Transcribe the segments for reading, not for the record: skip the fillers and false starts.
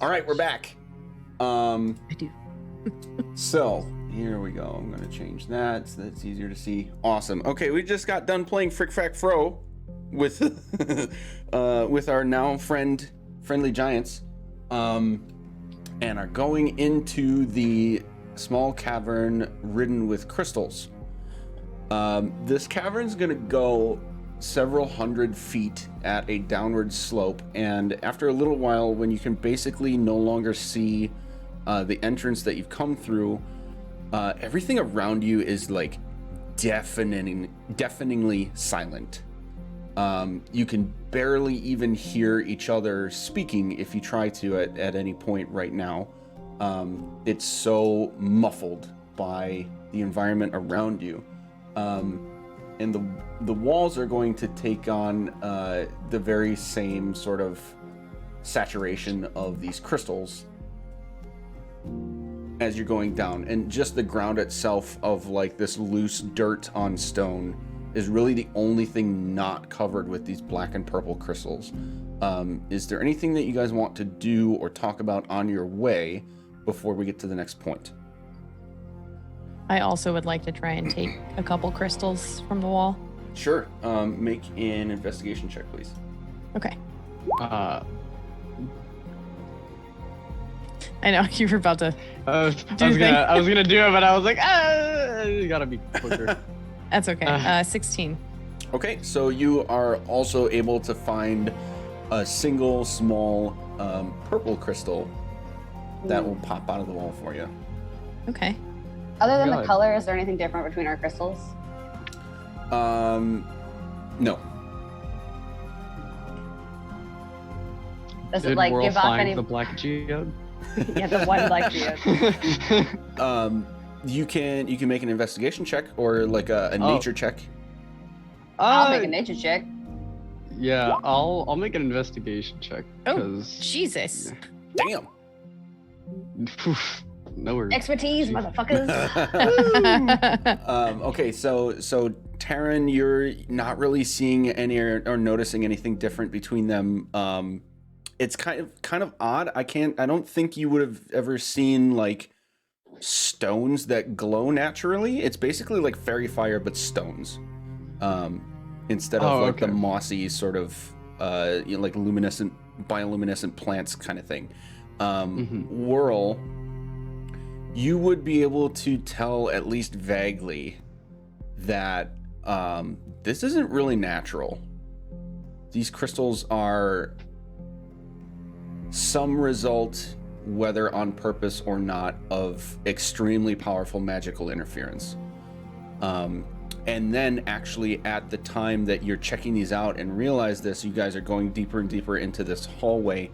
All right, we're back. I do. So here we go. I'm gonna change that so that's easier to see. Awesome. Okay, we just got done playing Frick Frack Fro with with our now friendly giants, and are going into the small cavern ridden with crystals. This cavern's gonna go several hundred feet at a downward slope, and after a little while, when you can basically no longer see the entrance that you've come through, everything around you is like deafeningly silent. You can barely even hear each other speaking if you try to at any point right now. It's so muffled by the environment around you. And the walls are going to take on the very same sort of saturation of these crystals as you're going down, and just the ground itself of like this loose dirt on stone is really the only thing not covered with these black and purple crystals. Is there anything that you guys want to do or talk about on your way before we get to the next point? I also would like to try and take a couple crystals from the wall. Sure. Make an investigation check, please. Okay. I know you were about to. I was gonna do it, but I was like, you gotta be quicker. That's okay. 16. Okay, so you are also able to find a single small purple crystal that will pop out of the wall for you. Okay. Other than the color, is there anything different between our crystals? No. Does it like give off any? The black geode? Yeah, the one black geode. You can make an investigation check or like a nature check. I'll make a nature check. Yeah, I'll make an investigation check. Oh, Jesus! Damn. No worries. Expertise, motherfuckers. Okay, so Taryn, you're not really seeing any or noticing anything different between them. It's kind of odd. I don't think you would have ever seen like stones that glow naturally. It's basically like fairy fire but stones. Instead of the mossy sort of like luminescent bioluminescent plants kind of thing. Whirl, you would be able to tell at least vaguely that this isn't really natural. These crystals are some result, whether on purpose or not, of extremely powerful magical interference. And then actually at the time that you're checking these out and realize this, you guys are going deeper and deeper into this hallway.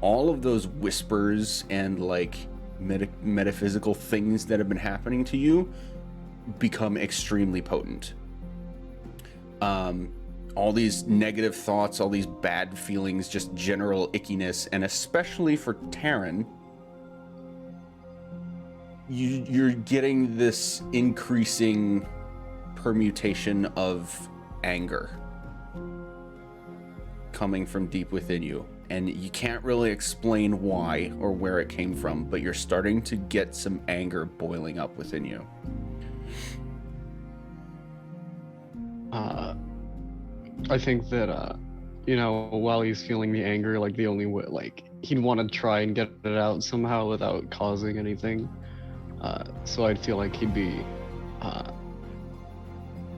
All of those whispers and like metaphysical things that have been happening to you become extremely potent. All these negative thoughts, all these bad feelings, just general ickiness, and especially for Taryn, you're getting this increasing permutation of anger coming from deep within you. And you can't really explain why or where it came from, but you're starting to get some anger boiling up within you. I think that, while he's feeling the anger, like the only way, like he'd want to try and get it out somehow without causing anything. So I'd feel like he'd be,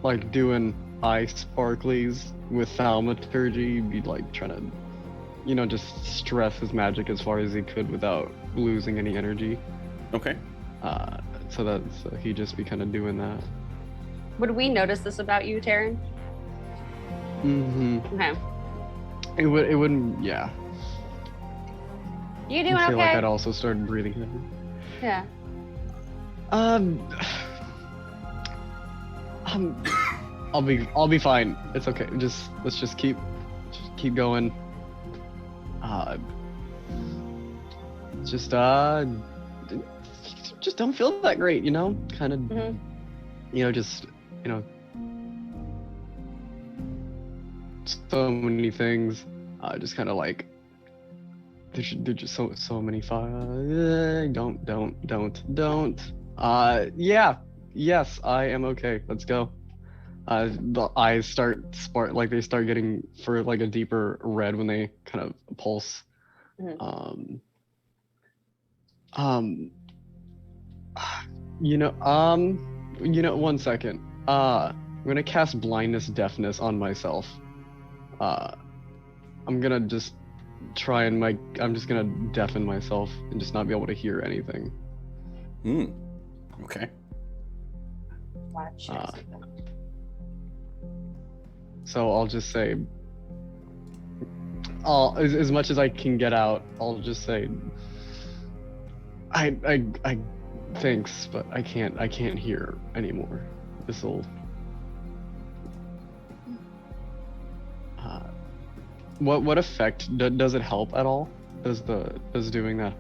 like doing eye sparklies with thaumaturgy. He'd be like trying to, just stress his magic as far as he could without losing any energy. Okay. So he'd just be kind of doing that. Would we notice this about you, Taryn? Mm-hmm. Okay. It wouldn't, yeah. You doing I feel okay? like I'd also started breathing heavy. Yeah. I'll be fine. It's okay. Let's just keep going. Just don't feel that great, kind of, so many things, just kind of like There's just so many fire. Don't. Yeah. Yes, I am okay. Let's go. The eyes they start getting for like a deeper red when they kind of pulse. Mhm. Um, you know, 1 second. I'm gonna cast blindness deafness on myself. I'm gonna just I'm just gonna deafen myself and just not be able to hear anything. Okay. Watch. So I'll just say, as much as I can get out, I'll just say, I thanks, but I can't hear anymore. This'll. What effect does it help at all? Does doing that?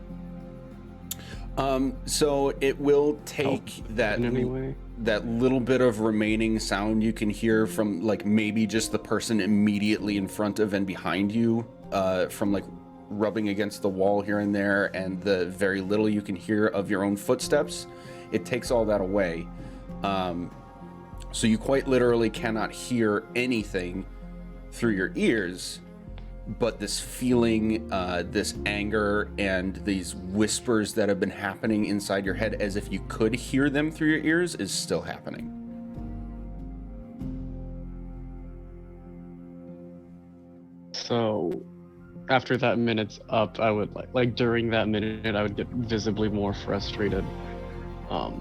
So it will take that in any way? that little bit of remaining sound you can hear from like maybe just the person immediately in front of and behind you, from like rubbing against the wall here and there, and the very little you can hear of your own footsteps. It takes all that away. So you quite literally cannot hear anything through your ears, but this feeling, this anger, and these whispers that have been happening inside your head as if you could hear them through your ears is still happening. So after that minute's up, I would like during that minute I would get visibly more frustrated. What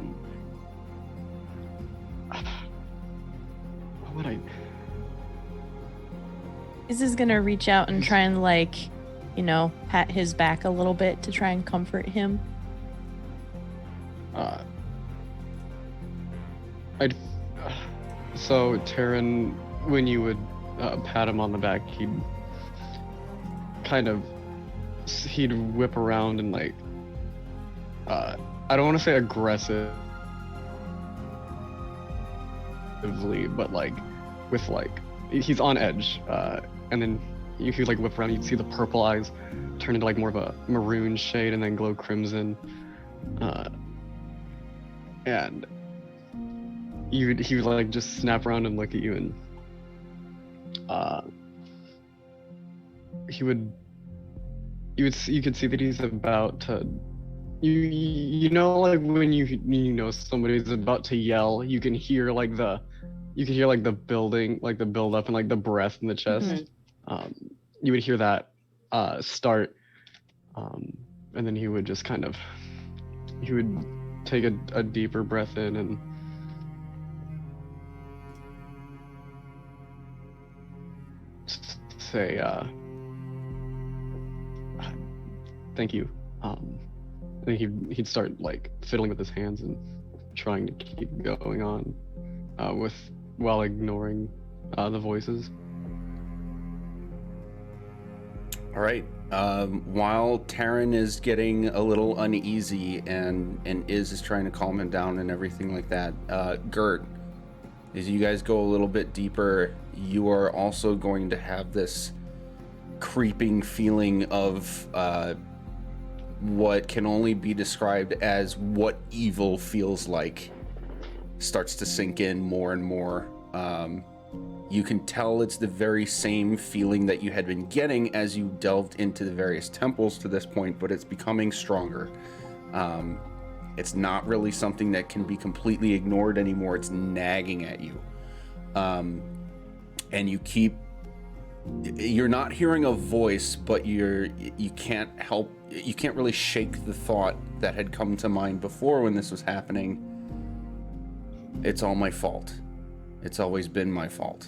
would I? Is gonna reach out and try and pat his back a little bit to try and comfort him. So Taryn, when you would pat him on the back, he'd whip around and I don't want to say aggressively, but he's on edge, and then if you whip around, you'd see the purple eyes turn into more of a maroon shade and then glow crimson, and he would just snap around and look at you, and you could see that he's about to, when you know somebody's about to yell, you can hear the building, the build up and the breath in the chest. Mm-hmm. You would hear that start, and then he would just he would take a deeper breath in and say, thank you. And he'd start fiddling with his hands and trying to keep going on while ignoring the voices. All right. While Taryn is getting a little uneasy and is trying to calm him down and everything like that, Gert, as you guys go a little bit deeper, you are also going to have this creeping feeling of what can only be described as what evil feels like starts to sink in more and more. You can tell it's the very same feeling that you had been getting as you delved into the various temples to this point, but it's becoming stronger. It's not really something that can be completely ignored anymore. It's nagging at you. And you're not hearing a voice, but you can't really shake the thought that had come to mind before when this was happening. It's all my fault. It's always been my fault.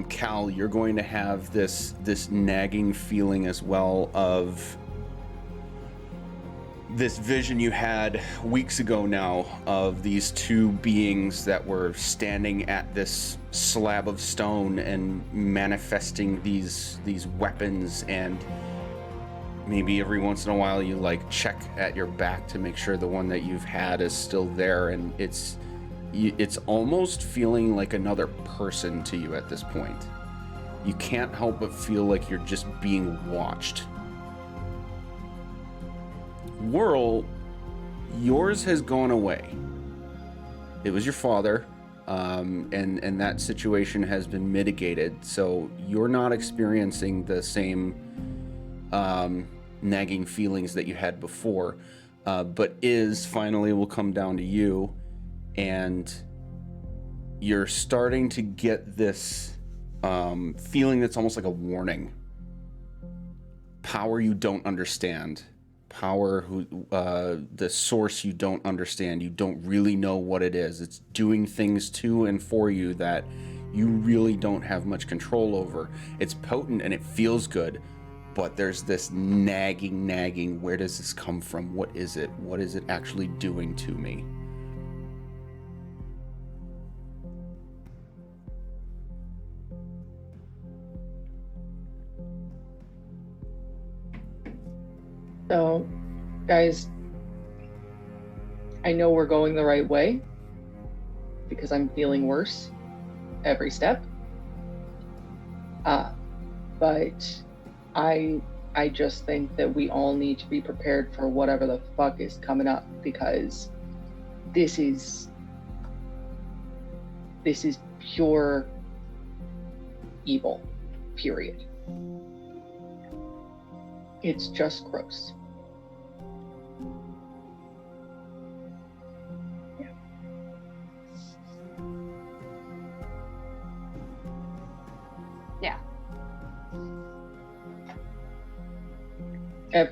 Cal, you're going to have this nagging feeling as well of this vision you had weeks ago now of these two beings that were standing at this slab of stone and manifesting these weapons, and maybe every once in a while you check at your back to make sure the one that you've had is still there, and it's it's almost feeling like another person to you at this point. You can't help but feel like you're just being watched. Whirl, yours has gone away. It was your father, and that situation has been mitigated, so you're not experiencing the same nagging feelings that you had before, but finally will come down to you, and you're starting to get this feeling that's almost like a warning. Power you don't understand. Power the source you don't understand. You don't really know what it is. It's doing things to and for you that you really don't have much control over. It's potent and it feels good, but there's this nagging. Where does this come from? What is it? What is it actually doing to me? So, guys, I know we're going the right way because I'm feeling worse every step. But I just think that we all need to be prepared for whatever the fuck is coming up, because this is pure evil, period. It's just gross. Yeah.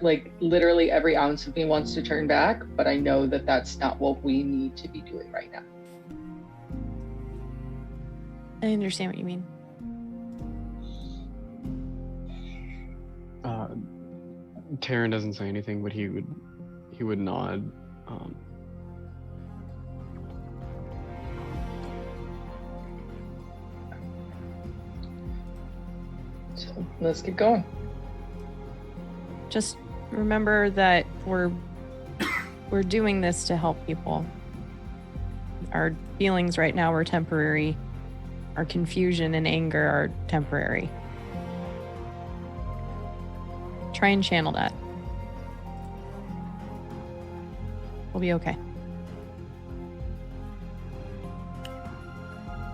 Like literally every ounce of me wants to turn back, but I know that that's not what we need to be doing right now. I understand what you mean. Taryn doesn't say anything, but he would nod. So let's get going. Just remember that we're doing this to help people. Our feelings right now are temporary. Our confusion and anger are temporary. Try and channel that. We'll be okay.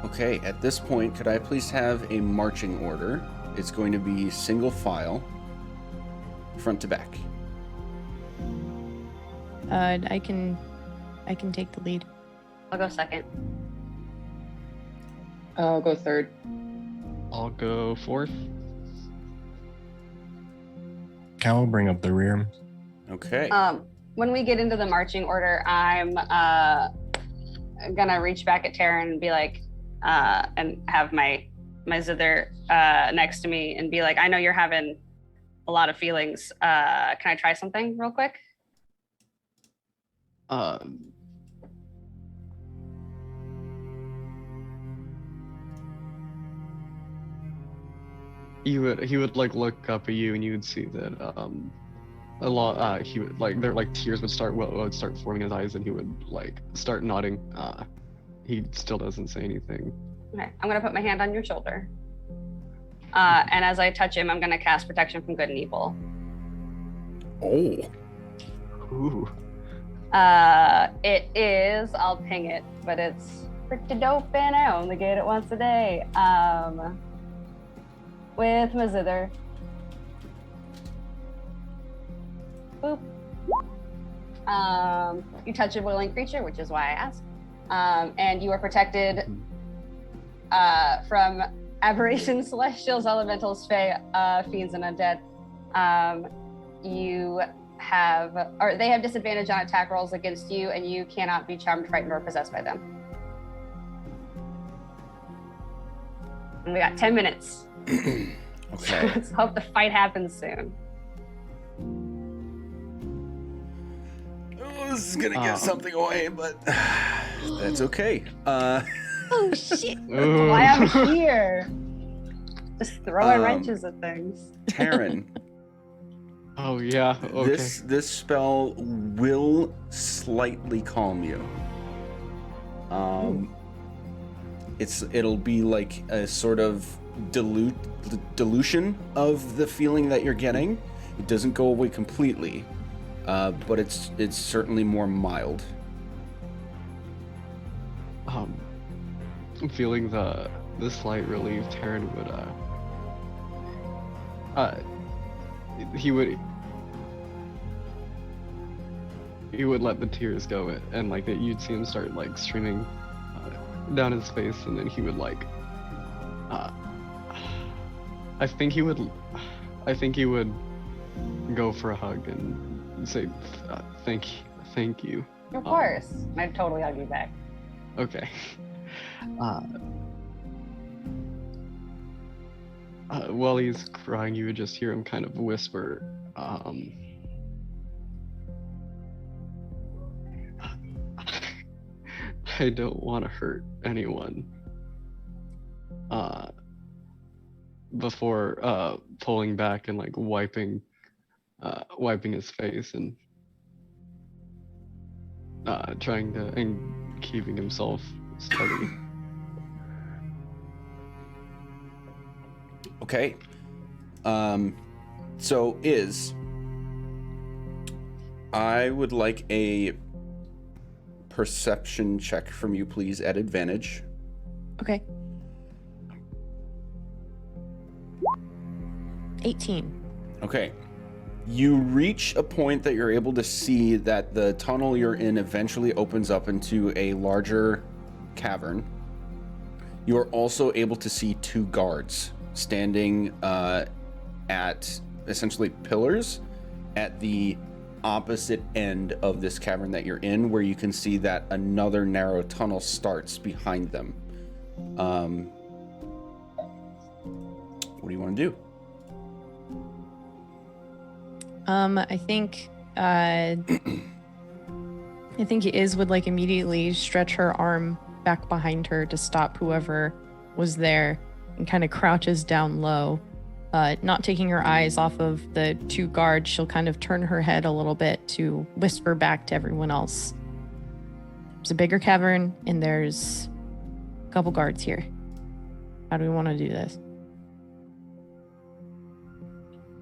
Okay, at this point, could I please have a marching order? It's going to be single file, front to back. I can take the lead. I'll go second. I'll go third. I'll go fourth. Cal will bring up the rear. Okay. When we get into the marching order, I'm gonna reach back at Taryn and be like, and have my zither next to me and be like, I know you're having a lot of feelings. Can I try something real quick? He would like look up at you, and you would see that a lot. He would like tears would start forming in his eyes, and he would like start nodding. He still doesn't say anything. Okay, I'm gonna put my hand on your shoulder. And as I touch him, I'm gonna cast protection from good and evil. Oh. Ooh. It is, I'll ping it, but it's pretty dope and I only get it once a day. With my zither. Boop. You touch a willing creature, which is why I asked. And you are protected from aberrations, celestials, elementals, fae, fiends, and undead. They have disadvantage on attack rolls against you, and you cannot be charmed, frightened, or possessed by them. And we got 10 minutes. Okay. Let's hope the fight happens soon. Oh, this is gonna give something away, but that's okay. Oh shit! That's Ooh. why I'm here. Just throwing wrenches at things. Taryn, Oh yeah. Okay. this spell will slightly calm you. It'll be like a sort of dilution of the feeling that you're getting. It doesn't go away completely, but it's certainly more mild. Feeling the slight relief, Taryn would he would let the tears go, and like that you'd see him start like streaming down his face, and then he would like I think he would go for a hug and say thank you. Of course. I'd totally hug you back. Okay. While he's crying, you would just hear him kind of whisper, I don't want to hurt anyone. Before pulling back and like wiping his face and trying to and keeping himself steady. Okay. So I would like a perception check from you, please, at advantage. Okay. 18. Okay. You reach a point that you're able to see that the tunnel you're in eventually opens up into a larger cavern. You are also able to see two guards standing at essentially pillars at the opposite end of this cavern that you're in, where you can see that another narrow tunnel starts behind them. What do you want to do? I think Iz would like immediately stretch her arm back behind her to stop whoever was there and kind of crouches down low. Not taking her eyes off of the two guards, she'll kind of turn her head a little bit to whisper back to everyone else. There's a bigger cavern and there's a couple guards here. How do we want to do this?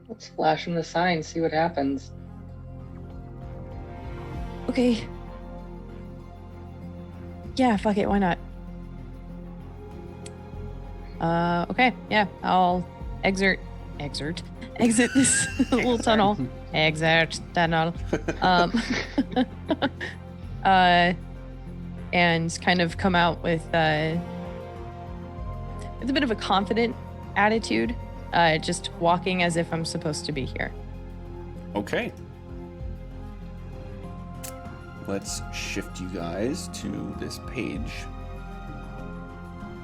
Let's flash him the sign, see what happens. Okay. Yeah, fuck it, why not? Okay, yeah, I'll exit this little tunnel. Exit tunnel. And kind of come out with a bit of a confident attitude, just walking as if I'm supposed to be here. Okay. Let's shift you guys to this page.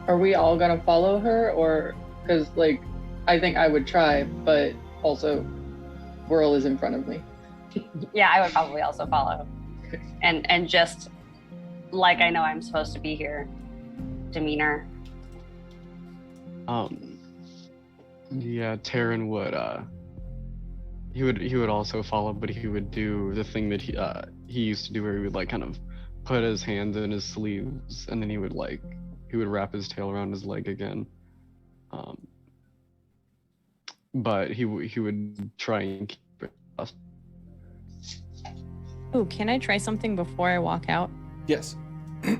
Are we all gonna follow her, or because like I think I would try, but also Whirl is in front of me. Yeah, I would probably also follow. And just like I know I'm supposed to be here, demeanor. Yeah, Taryn would he would also follow, but he would do the thing that he used to do, where he would like kind of put his hands in his sleeves, and then he would wrap his tail around his leg again. But he would try and keep it up. Oh, can I try something before I walk out? Yes.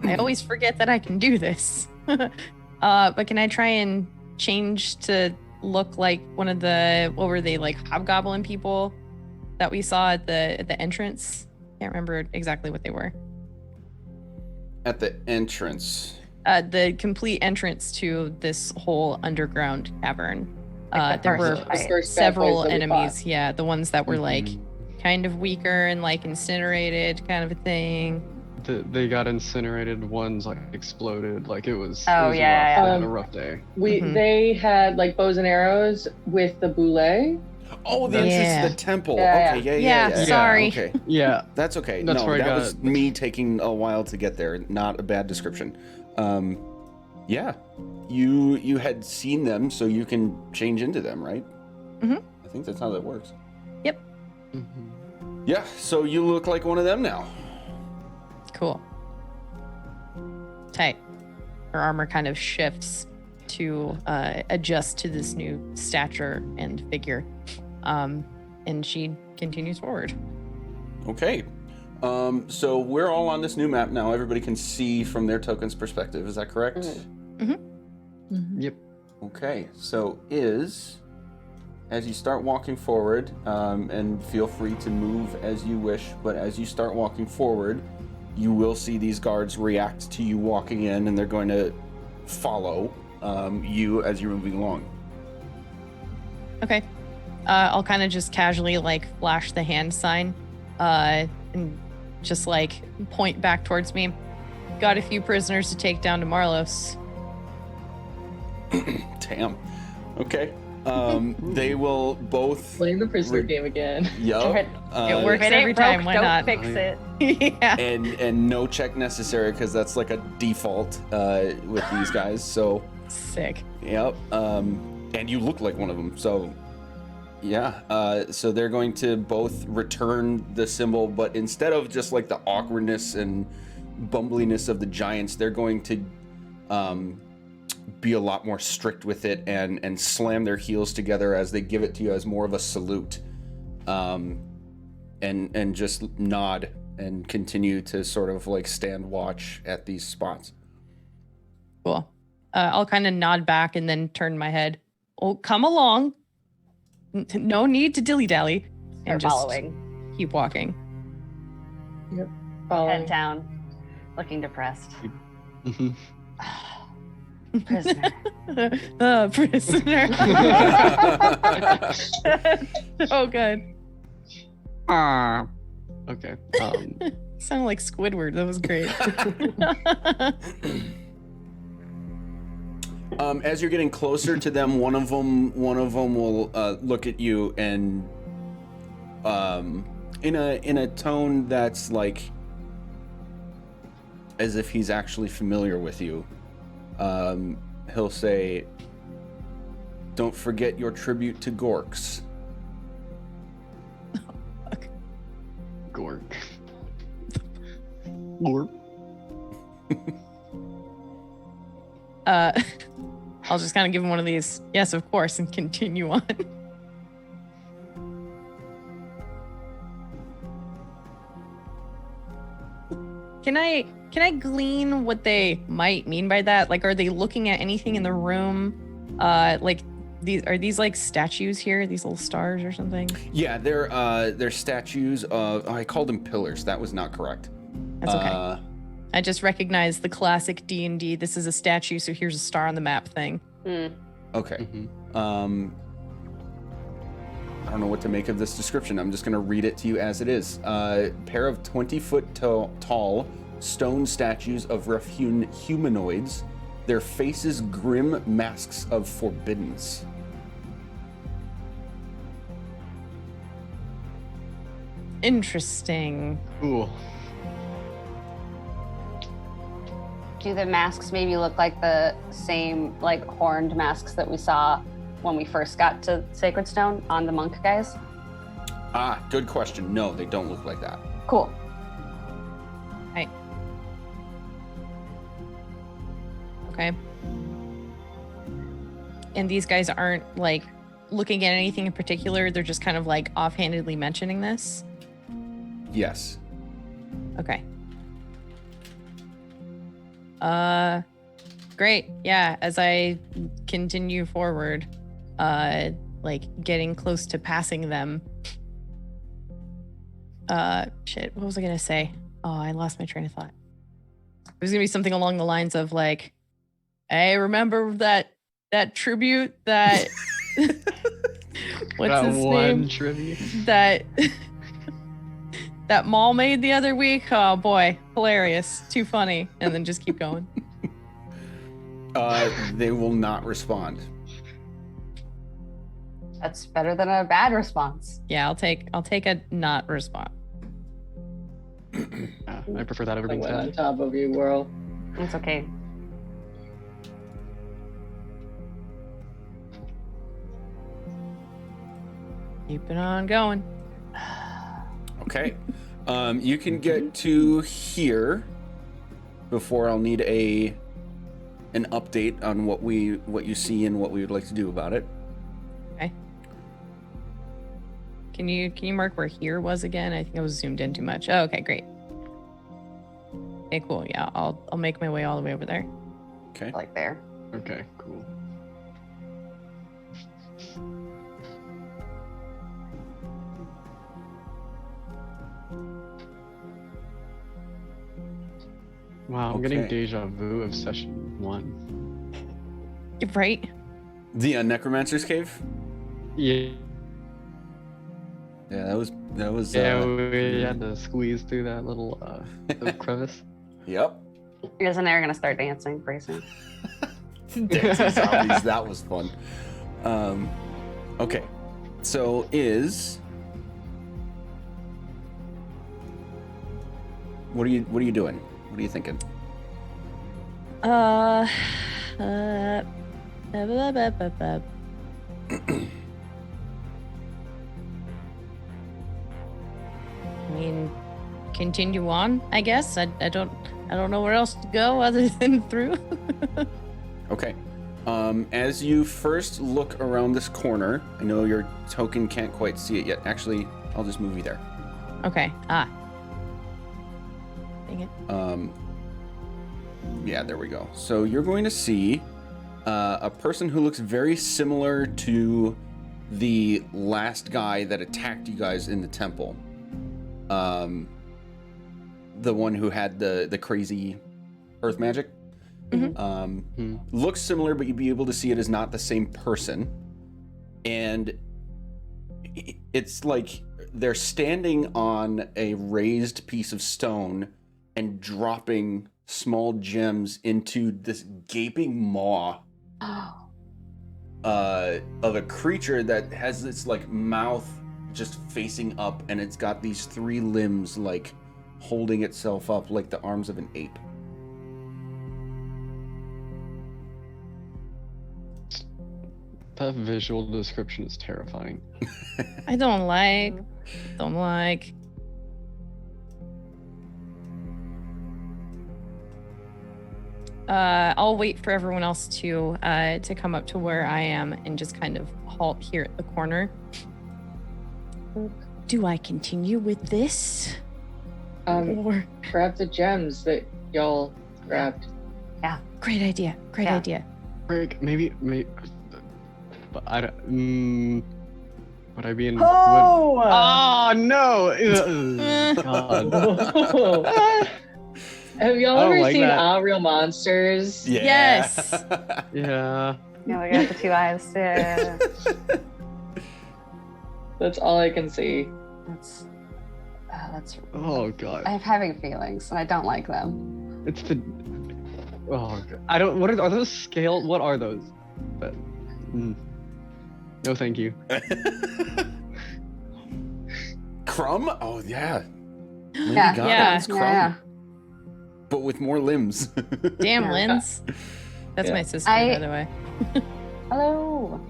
I always forget that I can do this. But can I try and change to look like one of the, what were they, like hobgoblin people that we saw at the entrance? Can't remember exactly what they were. At the entrance. The complete entrance to this whole underground cavern. There were several enemies. Yeah, the ones that were like kind of weaker and like incinerated, kind of a thing. They got incinerated. Ones like exploded. Like it was. Oh, it was yeah, rough. yeah. They had a rough day. They had like bows and arrows with the boule. Oh, the Yeah. entrance to the temple. Yeah, Okay, yeah. yeah. Sorry. Okay, Yeah. that's okay. That's no, where I that got was it. me taking a while to get there. Not a bad description. Yeah, you had seen them, so you can change into them, right? Mhm. I think that's how that works. Yep. Mm-hmm. Yeah, so you look like one of them now. Cool. Tight. Her armor kind of shifts to adjust to this new stature and figure. And she continues forward. Okay. So we're all on this new map now. Everybody can see from their token's perspective. Is that correct? Yep. Okay. So as you start walking forward, and feel free to move as you wish, but as you start walking forward, you will see these guards react to you walking in, and they're going to follow you as you're moving along. Okay. I'll kind of just casually like flash the hand sign and just like point back towards me. Got a few prisoners to take down to Marlos. Damn. Okay. They will both Playing the prisoner game again. Yup. It works If it every ain't time. broke, Why don't not? fix it. Yeah. and no check necessary because that's like a default with these guys. So Sick. yep. And you look like one of them. So yeah. So they're going to both return the symbol, but instead of just like the awkwardness and bumbliness of the giants, they're going to be a lot more strict with it and slam their heels together as they give it to you as more of a salute, and just nod and continue to sort of like stand watch at these spots. Cool. I'll kind of nod back and then turn my head. Oh, come along. No need to dilly-dally. And Start just following. keep walking. Following. Head down. Looking depressed. Mhm. Prisoner. Prisoner. Oh, good. Okay. Sounded like Squidward. That was great. As you're getting closer to them, one of them will look at you and in a tone that's like as if he's actually familiar with you. He'll say, "Don't forget your tribute to Gorks." Gork. Gork. I'll just kind of give him one of these. Yes, of course, and continue on. Can I glean what they might mean by that? Like, are they looking at anything in the room? Like these like statues here? These little stars or something? Yeah, they're statues of. Oh, I called them pillars. That was not correct. That's okay. I just recognize the classic D&D. This is a statue, so here's a star on the map thing. Okay. Mhm. I don't know what to make of this description. I'm just going to read it to you as it is. Pair of 20-foot tall stone statues of rough-hewn humanoids. Their faces grim masks of forbiddance. Interesting. Cool. Do the masks maybe look like the same like horned masks that we saw when we first got to Sacred Stone on the monk guys? Ah, good question. No, they don't look like that. Cool. Okay. And these guys aren't like looking at anything in particular. They're just kind of like offhandedly mentioning this. Yes. Okay. Great. Yeah, as I continue forward, like getting close to passing them. Shit, what was I gonna say? Oh, I lost my train of thought. It was gonna be something along the lines of like, hey, remember that tribute that what's That his one name? trivia. That Maul made the other week? Oh boy, hilarious. Too funny. And then just keep going. They will not respond. That's better than a bad response. Yeah, I'll take a not response. Yeah, I prefer that over I being went on sad. top of you, Whirl. It's okay. Keeping on going. Okay. You can get to here. before I'll need an update on what you see and what we would like to do about it. Okay. Can you mark where here was again? I think I was zoomed in too much. Oh, okay, great. Okay, cool. Yeah, I'll make my way all the way over there. Okay. Like there. Okay, cool. Wow, I'm getting Okay. deja vu of session 1. Right? The necromancer's cave. Yeah, Yeah, that was. we had to squeeze through that little crevice. Yep. You guys and I are gonna start dancing pretty soon. Dancing zombies. That was fun. Okay. So what are you doing? What are you thinking? Blah, blah, blah, blah, blah. I mean, continue on, I guess. I don't know where else to go other than through. Okay. As you first look around this corner, I know your token can't quite see it yet. Actually, I'll just move you there. Okay. Dang it. Yeah, there we go. So you're going to see a person who looks very similar to the last guy that attacked you guys in the temple. The one who had the crazy earth magic. Looks similar, but you'd be able to see it as not the same person. And it's like they're standing on a raised piece of stone and dropping small gems into this gaping maw of a creature that has its like mouth just facing up, and it's got these 3 limbs like holding itself up like the arms of an ape. That visual description is terrifying. I don't like. I'll wait for everyone else to come up to where I am and just kind of halt here at the corner. Do I continue with this? Or Grab the gems that y'all grabbed. great idea. Yeah. Rick, maybe, but I don't. Would I be in? Oh! Oh no! God. Have y'all I don't ever like seen that. Ah Real Monsters? Yeah. Yes. Yeah. Yeah, we got the 2 eyes. Yeah. That's all I can see. That's. Oh God. I'm having feelings, and I don't like them. It's the. Oh God. I don't. What are those scaled? What are those? But. No, thank you. Crumb? Oh yeah. Lady Yeah. Gaga Yeah. is Crumb, Yeah. but with more limbs. Damn, Yeah. Linz. That's Yeah. my sister, by the way. Hello.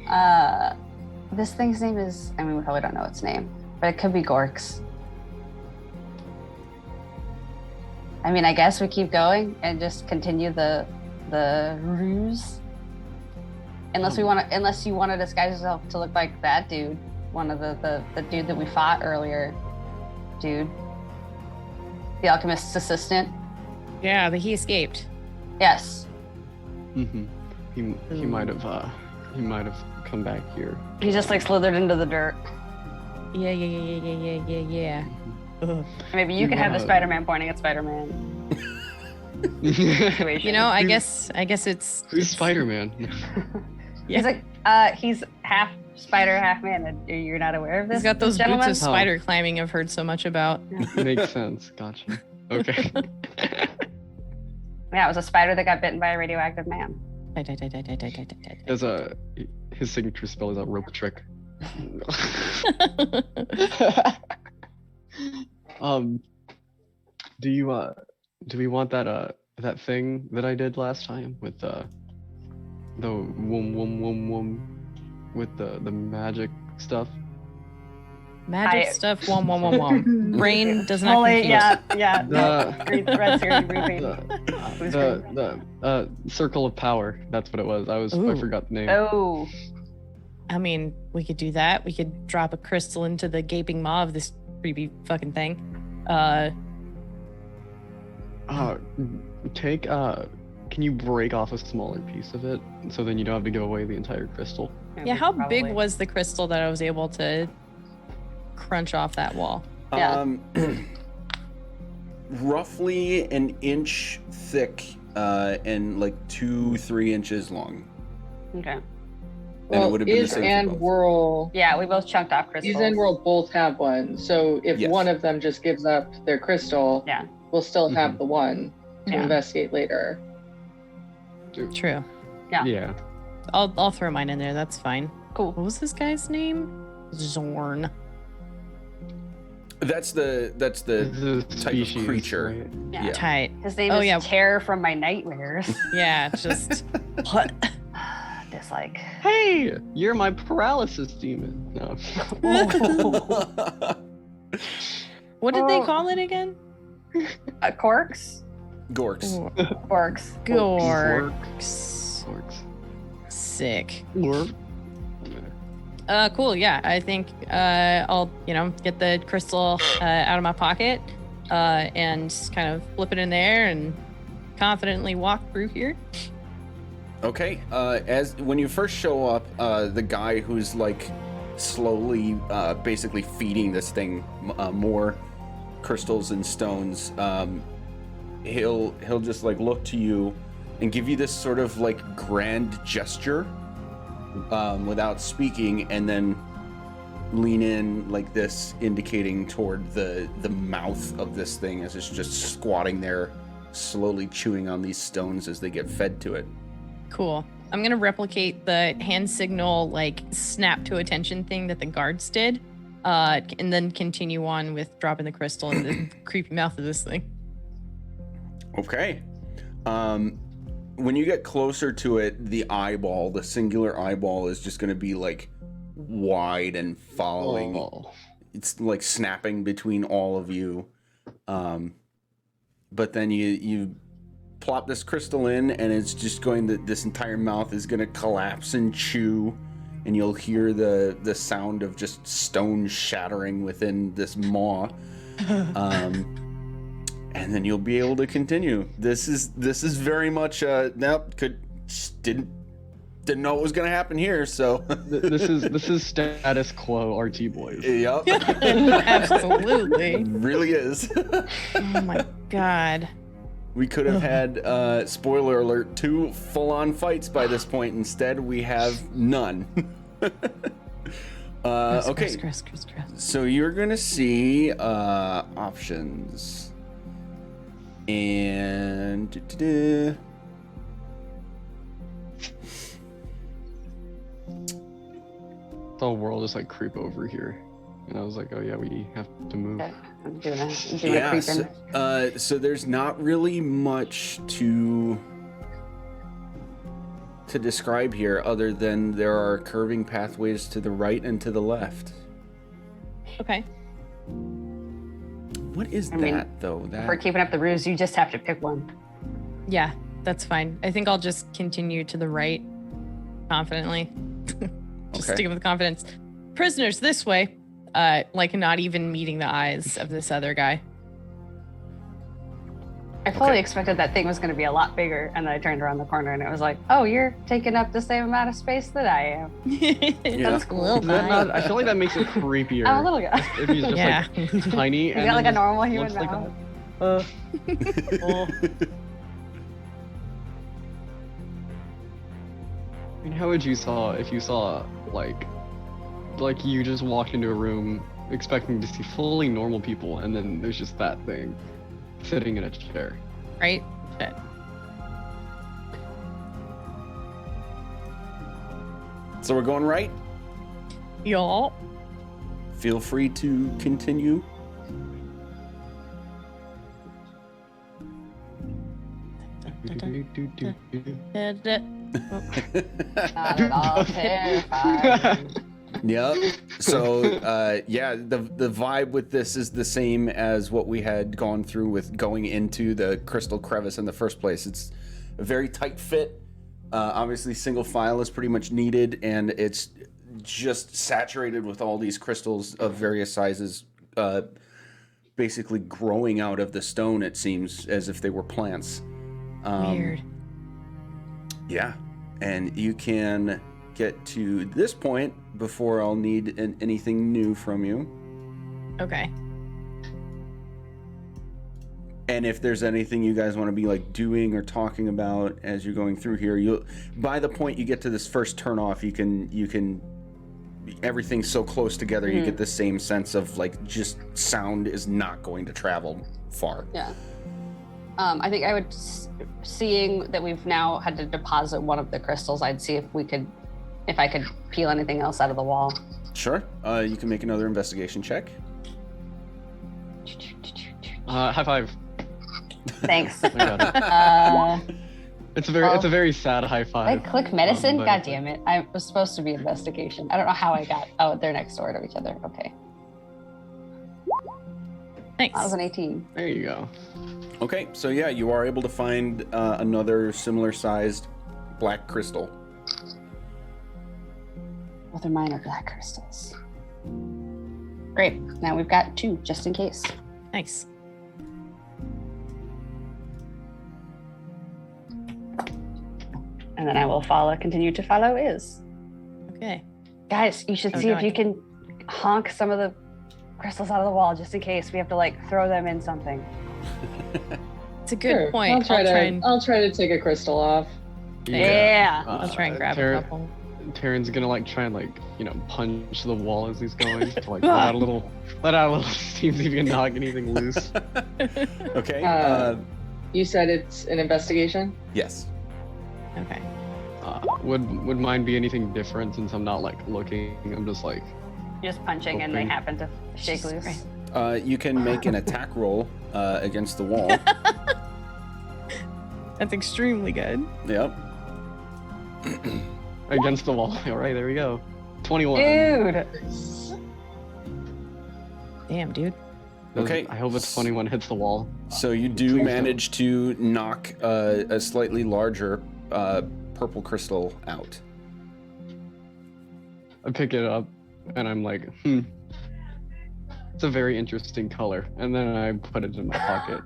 This thing's name is. I mean, we probably don't know its name, but it could be Gorks. I mean, I guess we keep going and just continue the ruse. Unless you want to disguise yourself to look like that dude, one of the dude that we fought earlier, dude, the alchemist's assistant. Yeah, but he escaped. Yes, He might have come back here. he just like slithered into the dirt. Yeah. Ugh. Maybe you can have the Wow. Spider-Man pointing at Spider-Man. You know, I guess it's Who's Spider-Man? Yeah. He's like, he's half spider, half man. And you're not aware of this? He's got those gentleman? boots of spider climbing I've heard so much about. Makes sense. Gotcha. Okay. Yeah, it was a spider that got bitten by a radioactive man. As his signature spell is a rope trick. Do we want that thing that I did last time with the wum with the magic stuff? Magic stuff. Wom. Brain does not Fully, compute. yeah. The- Red series briefing. The circle of power. That's what it was. I Ooh. forgot the name. Oh, I mean, we could do that. We could drop a crystal into the gaping maw of this creepy fucking thing. Can you break off a smaller piece of it so then you don't have to give away the entire crystal? Yeah, how big probably. was the crystal that I was able to crunch off that wall? Yeah. Roughly an inch thick and like 2-3 inches long. Okay. And it Well, would have been the Iz same for and both. Whirl, Yeah, we both chunked off crystals. Iz and Whirl both have one. So if Yes. one of them just gives up their crystal, Yeah. we'll still have the one to Yeah. investigate later. True. Yeah. Yeah. I'll throw mine in there. That's fine. Cool. What was this guy's name? Zorn. That's the The type of creature. right? Yeah. Tight. His name Oh, is yeah. Terror from My Nightmares. Yeah, just what? Dislike. Hey, you're my paralysis demon. No. What did they Oh. call it again? Corks? Gorks. Corks. Gorks. Orcs. Sick. Orc. Cool. Yeah, I think I'll get the crystal out of my pocket and kind of flip it in there and confidently walk through here. Okay. As when you first show up, the guy who's like slowly, basically feeding this thing more crystals and stones, he'll just like look to you and give you this sort of like grand gesture without speaking, and then lean in like this, indicating toward the mouth of this thing as it's just squatting there, slowly chewing on these stones as they get fed to it. Cool. I'm gonna replicate the hand signal, like snap to attention thing that the guards did, and then continue on with dropping the crystal in the creepy mouth of this thing. Okay. When you get closer to it, the singular eyeball is just going to be like wide and following. Oh. It's like snapping between all of you. But then you plop this crystal in, and it's just this entire mouth is going to collapse and chew, and you'll hear the sound of just stone shattering within this maw. And then you'll be able to continue. This is very much didn't know what was gonna happen here. So This is status quo RT boys. yep, Absolutely. really is. Oh my god. We could have had spoiler alert 2 full-on fights by this point. Instead, we have none. Okay, Chris. so you're gonna see options. And the whole world just like creep over here, and I was like, oh yeah, we have to move. Okay. I'm doing a creeping. so there's not really much to describe here other than there are curving pathways to the right and to the left. Okay. What is I mean, that though? If That we're keeping up the ruse, you just have to pick one. Yeah, that's fine. I think I'll just continue to the right confidently. Just Okay. sticking with confidence. Prisoners this way. Like not even meeting the eyes of this other guy. I fully Okay. expected that thing was going to be a lot bigger, and then I turned around the corner and it was like, oh, you're taking up the same amount of space that I am. That's cool. Is that not- I feel like that makes it creepier. I'm a little guy. If he's just Yeah. like tiny You and got like a then normal just human looks like mouth. I mean, how would you if you saw like you just walked into a room expecting to see fully normal people, and then there's just that thing sitting in a chair. Right? Shit. So we're going right. Y'all. Feel free to continue. Not at all terrifying. Yep. So, yeah, the vibe with this is the same as what we had gone through with going into the crystal crevice in the first place. It's a very tight fit. Obviously, single file is pretty much needed, and it's just saturated with all these crystals of various sizes, basically growing out of the stone. It seems as if they were plants. Weird. Yeah, and you can get to this point before I'll need anything new from you. Okay. And if there's anything you guys want to be like doing or talking about as you're going through here, you'll by the point you get to this first turnoff, you can everything's so close together, you get the same sense of like just sound is not going to travel far. Yeah. I think I would, seeing that we've now had to deposit one of the crystals, I'd see if I could peel anything else out of the wall. Sure. You can make another investigation check. High five. Thanks. I got it. It's Well, a very sad high I five. click medicine? but- God damn it. I was supposed to be investigation. I don't know how I got. Oh, they're next door to each other. Okay. Nice. That was an 18. There you go. Okay, so yeah, you are able to find another similar sized black crystal. Both are mine are black crystals. Great. Now we've got 2 just in case. Nice. And then I will continue to follow Iz. Okay. Guys, you should Oh, see no, if I you can honk some of the crystals out of the wall just in case we have to like throw them in something. It's a good Sure. point. I'll try to take a crystal off. Yeah. I'll try and grab a couple. Taryn's gonna like try and like punch the wall as he's going to like let out a little steam, see if he can knock anything loose. Okay. You said it's an investigation? Yes. Okay. Would mine be anything different since I'm not like looking? I'm just like Just punching and they Okay. happen to shake Jesus loose. Christ. You can make an attack roll against the wall. That's extremely good. Yep. against the wall. All right, there we go. 21. Dude. Damn, dude. Okay. I hope it's funny when it hits the wall. So you do Please manage to knock a slightly larger purple crystal out. I pick it up and I'm like, it's a very interesting color. And then I put it in my pocket.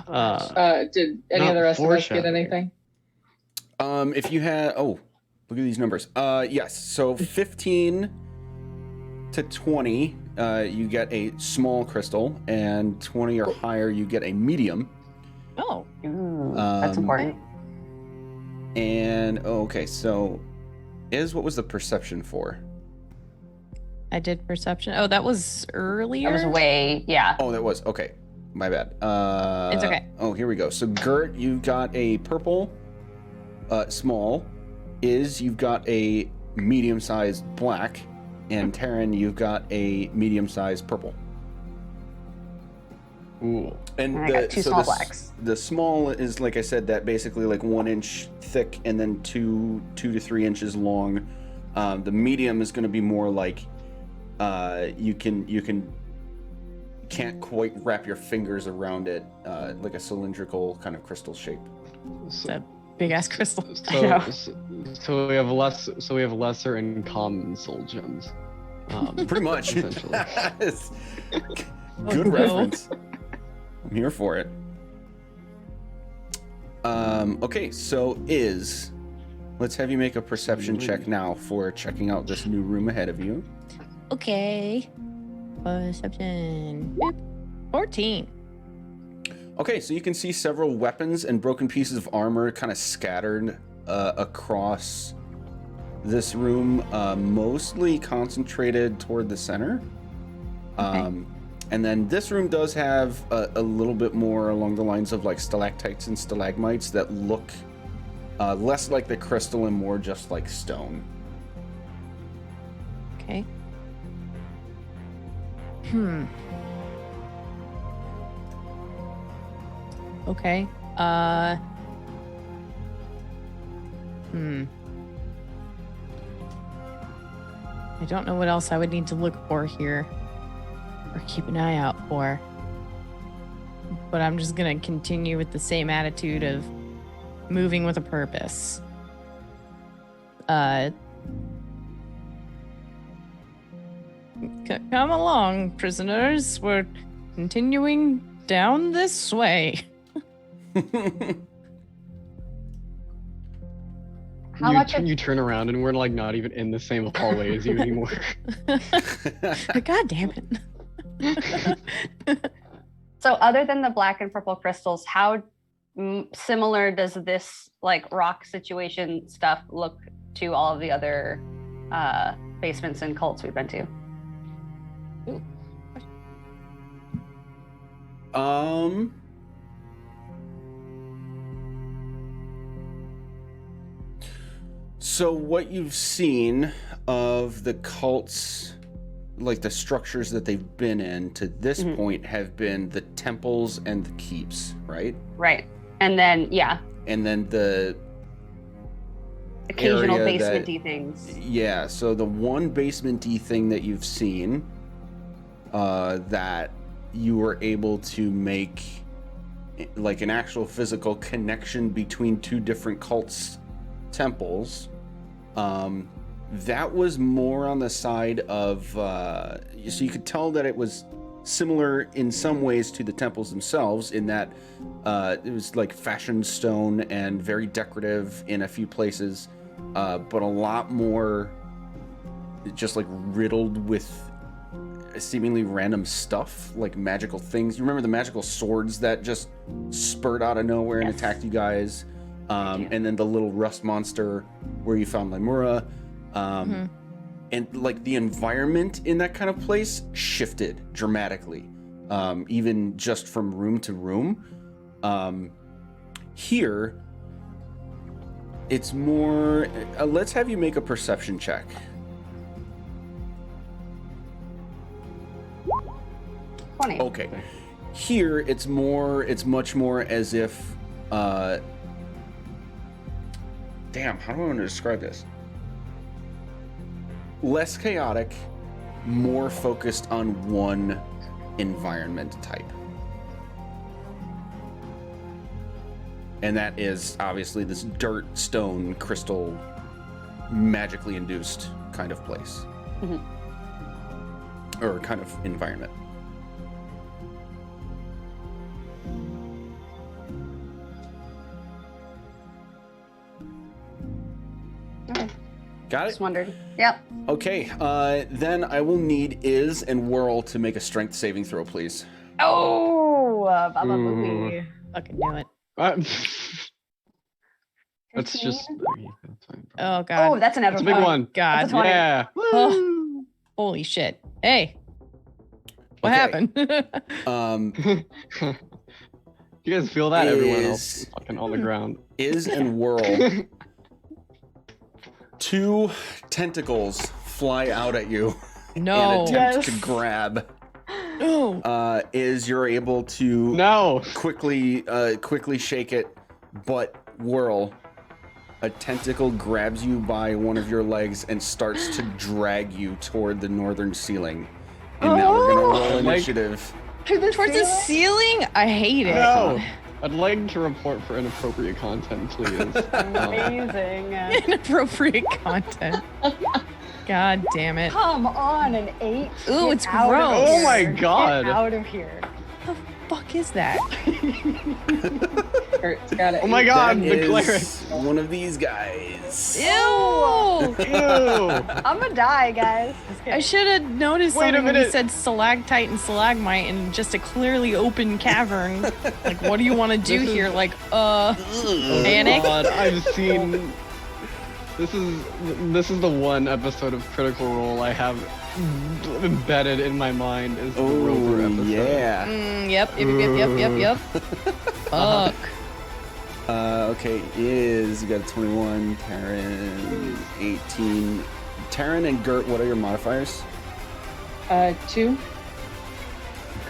Did any Not of the rest of us get foreshadowing. anything? If you had, look at these numbers. Yes. So 15 to 20, you get a small crystal, and 20 or higher, you get a medium. Oh. Ooh, that's Um, important. And okay, so what was the perception for? I did perception. Oh, that was earlier. That was way, yeah. Oh, that was okay. My bad. It's okay. Oh, here we go. So Gert, you've got a purple, small. You've got a medium-sized black, and Taryn, you've got a medium-sized purple. Ooh. And I got 2 small blacks. The small is, like I said, that basically like 1 inch thick and then 2 to 3 inches long. The medium is going to be more like you can't quite wrap your fingers around it, like a cylindrical kind of crystal shape. So, Big ass crystal. know. so we have lesser and common soul gems. Pretty much. Essentially. It's good no. reference. I'm here for it. Okay, so let's have you make a perception check now for checking out this new room ahead of you. Okay. Perception. Boop. 14. Okay, so you can see several weapons and broken pieces of armor kind of scattered across this room, mostly concentrated toward the center. And then this room does have a little bit more along the lines of like stalactites and stalagmites that look less like the crystal and more just like stone. Okay. Okay. I don't know what else I would need to look for here or keep an eye out for. But I'm just going to continue with the same attitude of moving with a purpose. Come along, prisoners. We're continuing down this way. How much? You turn around and we're like not even in the same hallway as you anymore. God damn it. So other than the black and purple crystals, how similar does this like rock situation stuff look to all of the other basements and cults we've been to? So what you've seen of the cults, like the structures that they've been in to this point, have been the temples and the keeps, right? Right. And then, yeah, And then the occasional area basement-y things. Yeah, so the one basement-y thing that you've seen that you were able to make like an actual physical connection between two different cults' temples, that was more on the side of so you could tell that it was similar in some ways to the temples themselves in that it was like fashioned stone and very decorative in a few places, but a lot more just like riddled with seemingly random stuff, like magical things. You remember the magical swords that just spurred out of nowhere and attacked you guys? And then the little rust monster where you found Limura. And like the environment in that kind of place shifted dramatically, even just from room to room. Here, it's more, let's have you make a perception check. 20. Okay. Here, it's much more as if, damn, how do I want to describe this? Less chaotic, more focused on one environment type. And that is obviously this dirt, stone, crystal, magically induced kind of place. Or kind of environment. Okay. Got it? Just wondered. Yep. Okay, then I will need Iz and Whirl to make a strength saving throw, please. Oh, Baba Booey. Fucking do it. That's 15? just. That's fine, Oh, God. Oh, that's an That's a big one. God. That's a 20. Yeah. Oh, holy shit. Hey. What Okay. happened? You guys feel that? Everyone else Is- is fucking on the ground. Iz and Whirl, two tentacles fly out at you No. and attempt to grab. No. Iz, you're able to No. quickly shake it, but Whirl, a tentacle grabs you by one of your legs and starts to drag you toward the northern ceiling. And now we're gonna roll Like- initiative. Towards the ceiling? I hate it. No. I'd like to report for inappropriate content, please. Amazing. Inappropriate content. God damn it. Come on, an 8. Ooh, Get it's out of gross. here. Oh my God. Get out of here. What the fuck is that? Kurt's got it. Oh my God, That the cleric. is one of these guys. Ew! Ew. I'm gonna die, guys. Just I kidding. should have noticed Wait a something when you minute. said stalactite and stalagmite in just a clearly open cavern. Like, what do you want to do This is- here? Like, Oh panic? God, I've seen. This is the one episode of Critical Role I have embedded in my mind is the Rover Oh, episode. yeah. Yep. Fuck. Okay, you got a 21, Taryn, 18. Taryn and Gert, what are your modifiers? 2.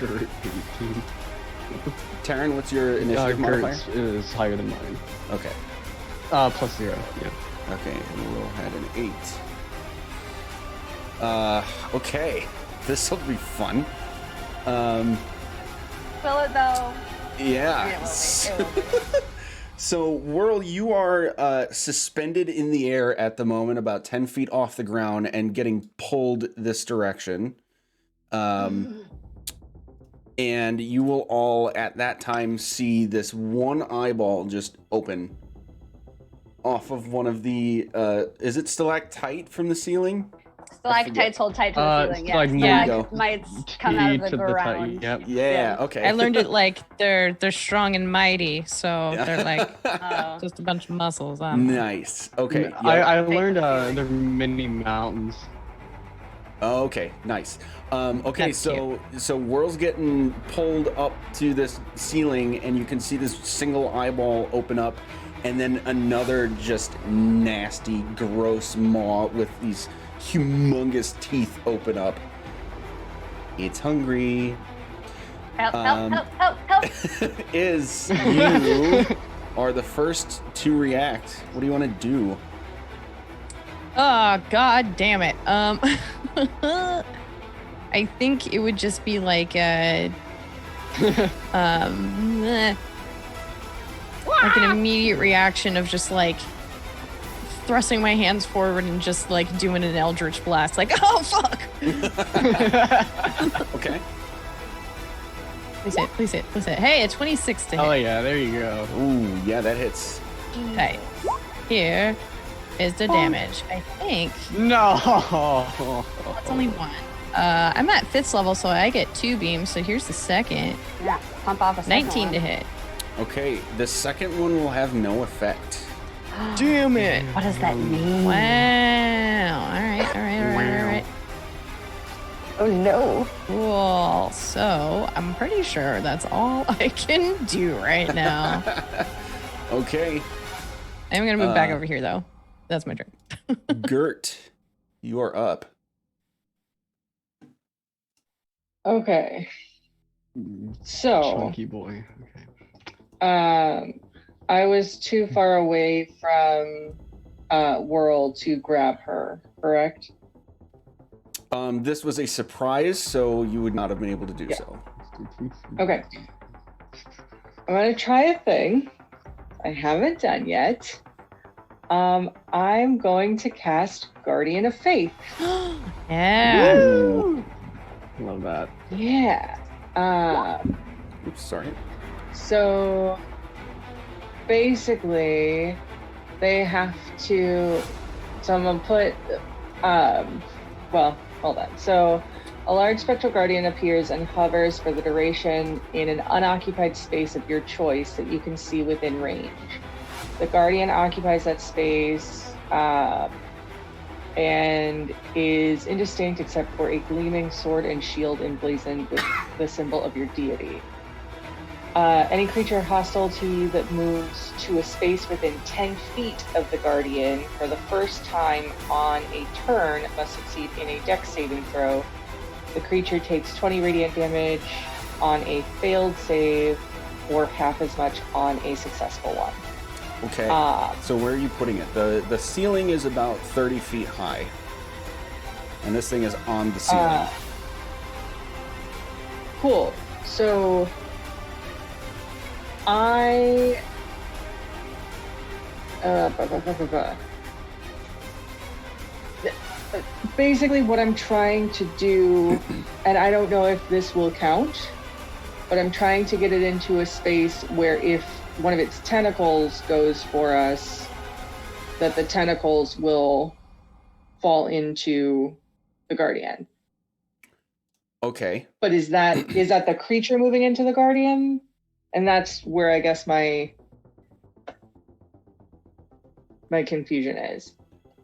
Gert 18. Taryn, what's your initiative modifier? Gert's is higher than mine. Okay. +0. Yeah. Okay, and we'll had an 8. Okay. This'll be fun. Will it though? Yeah. I mean, it will be. So, Whirl, you are suspended in the air at the moment, about 10 feet off the ground, and getting pulled this direction. And you will all, at that time, see this one eyeball just open off of one of the... is it stalactite from the ceiling? Stalactites hold tight to the ceiling. Yeah. There you go. Stalagmites come out of the To ground. Yep. Yeah, okay. I learned it like they're strong and mighty, so they're like Oh. just a bunch of muscles on them. Nice. Okay. I learned they're mini mountains. Oh, okay, nice. Okay, That's so Whirl's getting pulled up to this ceiling, and you can see this single eyeball open up, and then another just nasty, gross maw with these humongous teeth open up. It's hungry. Help, help. Is you are the first to react. What do you want to do? Oh, god damn it. I think it would just be like a like an immediate reaction of just like thrusting my hands forward and just like doing an eldritch blast, like, oh fuck. Okay. Please hit. Hey, a 26 to hit. Oh yeah, there you go. Ooh, yeah, that hits. Okay. Here is the damage. I think No. it's only one. I'm at 5th level, so I get 2 beams. So here's the second. Yeah, pump off a second 19 one. to hit. Okay, the second one will have no effect. Damn it. What does that mean? Wow. All right. Oh no. Cool. So I'm pretty sure that's all I can do right now. Okay, I'm gonna move back over here though. That's my turn. Gert, you are up. Okay. So, Chunky boy. Okay. I was too far away from Whirl to grab her, correct? This was a surprise, so you would not have been able to do Yeah. so. Okay. I'm gonna try a thing I haven't done yet. I'm going to cast Guardian of Faith. Yeah. Ooh. Love that. Yeah. Oops, sorry. So basically, they have to. So I'm gonna put. Well, hold on. So a large spectral guardian appears and hovers for the duration in an unoccupied space of your choice that you can see within range. The guardian occupies that space and is indistinct except for a gleaming sword and shield emblazoned with the symbol of your deity. Any creature hostile to you that moves to a space within 10 feet of the Guardian for the first time on a turn must succeed in a dex saving throw. The creature takes 20 radiant damage on a failed save or half as much on a successful one. Okay, so where are you putting it? The ceiling is about 30 feet high. And this thing is on the ceiling. Cool. So basically what I'm trying to do, and I don't know if this will count, but I'm trying to get it into a space where if one of its tentacles goes for us, that the tentacles will fall into the Guardian. Okay. But is that the creature moving into the Guardian? And that's where I guess my confusion is.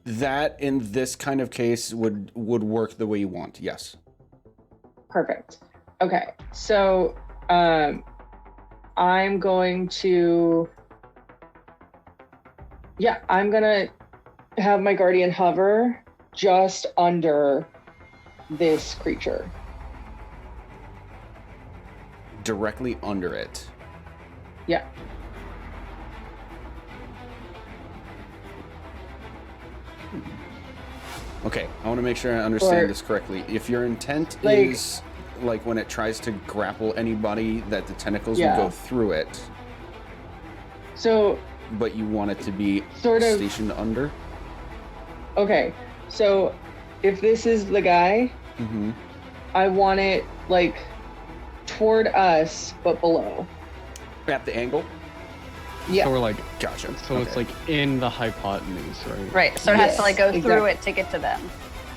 That in this kind of case would work the way you want. Yes. Perfect. Okay. So I'm going to I'm gonna have my guardian hover just under this creature. Directly under it. Yeah. Okay, I want to make sure I understand Or- this correctly. If your intent Like- is like when it tries to grapple anybody, that the tentacles will Yeah. go through it, So, but you want it to be sort of, stationed under. okay. So, if this is the guy, Mm-hmm. I want it like toward us, but below. At the angle. Yeah. So we're like, Gotcha. so it's Okay. like in the hypotenuse, right? Right. So it has to like go Yes, through exactly. it to get to them.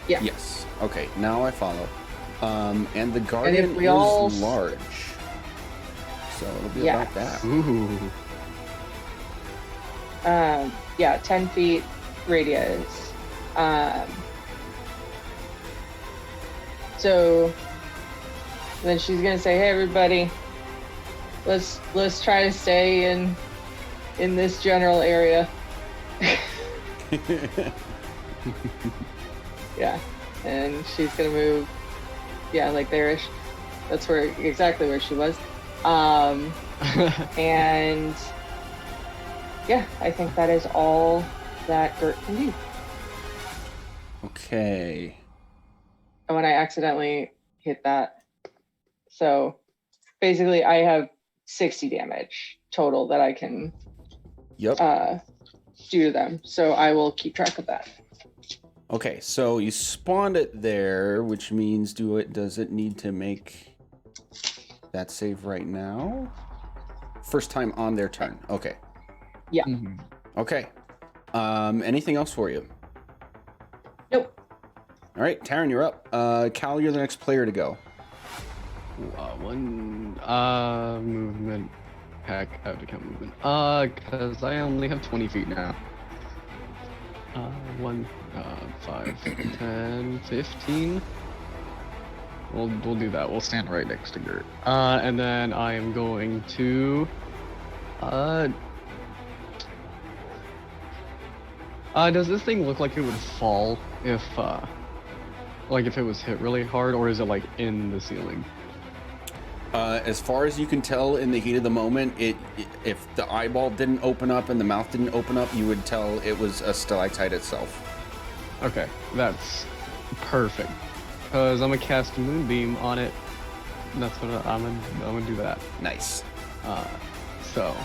Yeah. Yes. Okay. Now I follow. And the guardian we is all- large, so it'll be Yeah. about that. Ooh. Yeah, 10 feet radius. So then she's gonna say, "Hey, everybody, let's try to stay in this general area." Yeah, and she's gonna move. Yeah, like there-ish. That's exactly where she was. And yeah, I think that is all that Gert can do. Okay. And when I accidentally hit that, so basically I have 60 damage total that I can Yep. do to them. So I will keep track of that. Okay, so you spawned it there, which means does it need to make that save right now? First time on their turn. Okay. Mhm. Okay. Anything else for you? Nope. All right, Taryn, you're up. Cal, you're the next player to go. One movement. Heck, I have to count movement. Cause I only have 20 feet now. 5, 10, 15. We'll do that. We'll stand right next to Gert. And then I am going to does this thing look like it would fall if if it was hit really hard, or is it like in the ceiling? As far as you can tell in the heat of the moment, if the eyeball didn't open up and the mouth didn't open up, you would tell it was a stalactite itself. Okay, that's perfect. Cause I'm gonna cast Moonbeam on it. That's what I'm gonna do that. Nice. So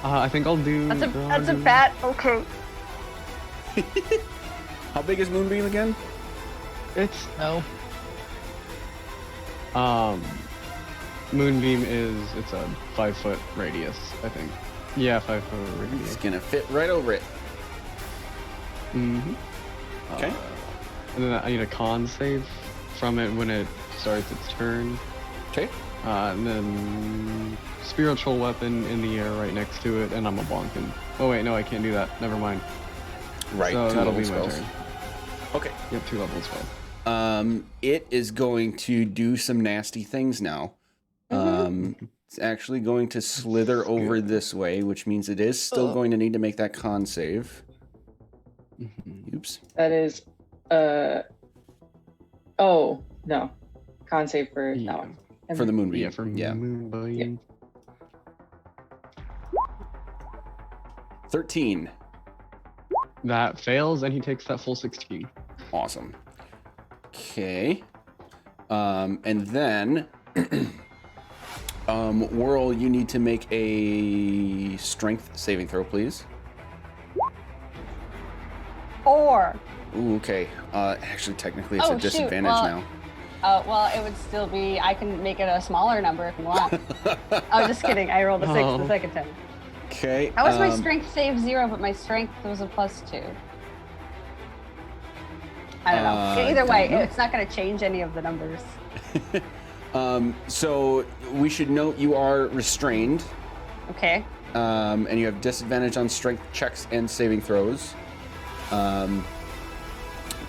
I think I'll do. That's a bat. Okay. How big is Moonbeam again? It's no. Moonbeam it's a 5-foot radius, I think. Yeah, 5-foot It's radius. gonna fit right over it. Mm-hmm. Okay. And then I need a con save from it when it starts its turn. Okay. And then spiritual weapon in the air right next to it, and I'm a bonkin. Oh wait, no, I can't do that. Never mind. Right. So two that'll level be my spells. turn. Okay. Yep, 2 level spell. It is going to do some nasty things now. It's actually going to slither over this way, which means it is still going to need to make that con save. Mhm. Oops. That is, oh, no. Con save for Yeah. that one. For the Moonbeam. Yeah, for yeah. Moonbeam. 13. That fails, and he takes that full 16. Awesome. Okay. And then, Whirl, you need to make a strength saving throw, please. 4. Ooh, okay. Actually, technically, it's Oh, a shoot. disadvantage Well, now. Well, it would still be. I can make it a smaller number if you want. Oh, just kidding. I rolled a 6 Oh. the second time. Okay. How was my strength save 0, but my strength was a +2? I don't know. Either way, don't know. it's not going to change any of the numbers. So we should note you are restrained, Okay. and you have disadvantage on strength checks and saving throws. And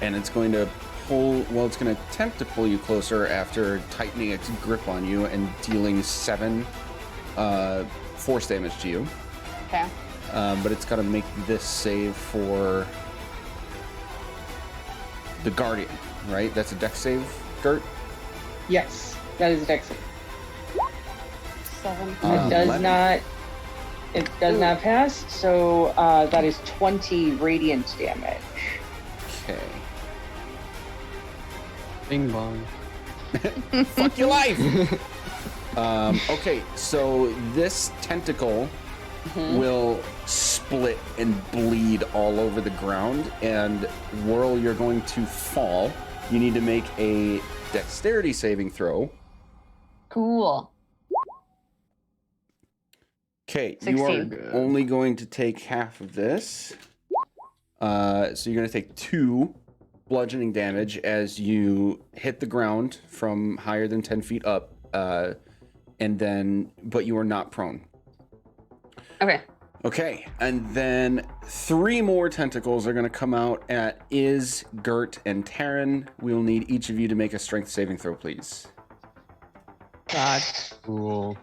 it's going to it's going to attempt to pull you closer after tightening its grip on you and dealing 7 force damage to you. Okay. But it's got to make this save for the Guardian, right? That's a dex save, Gert? Yes, that is a dex save. 7. It does 11. not. It does not pass. So that is 20 radiant damage. Okay. Bing bong. Fuck your life. Okay, so this tentacle will split and bleed all over the ground, and Whirl, you're going to fall. You need to make a dexterity saving throw. Cool. Okay, you are 16. only going to take half of this. So you're going to take 2 bludgeoning damage as you hit the ground from higher than 10 feet up, but you are not prone. Okay. Okay, and then 3 more tentacles are going to come out at Iz, Gert, and Taryn. We'll need each of you to make a strength saving throw, please. God. Cool.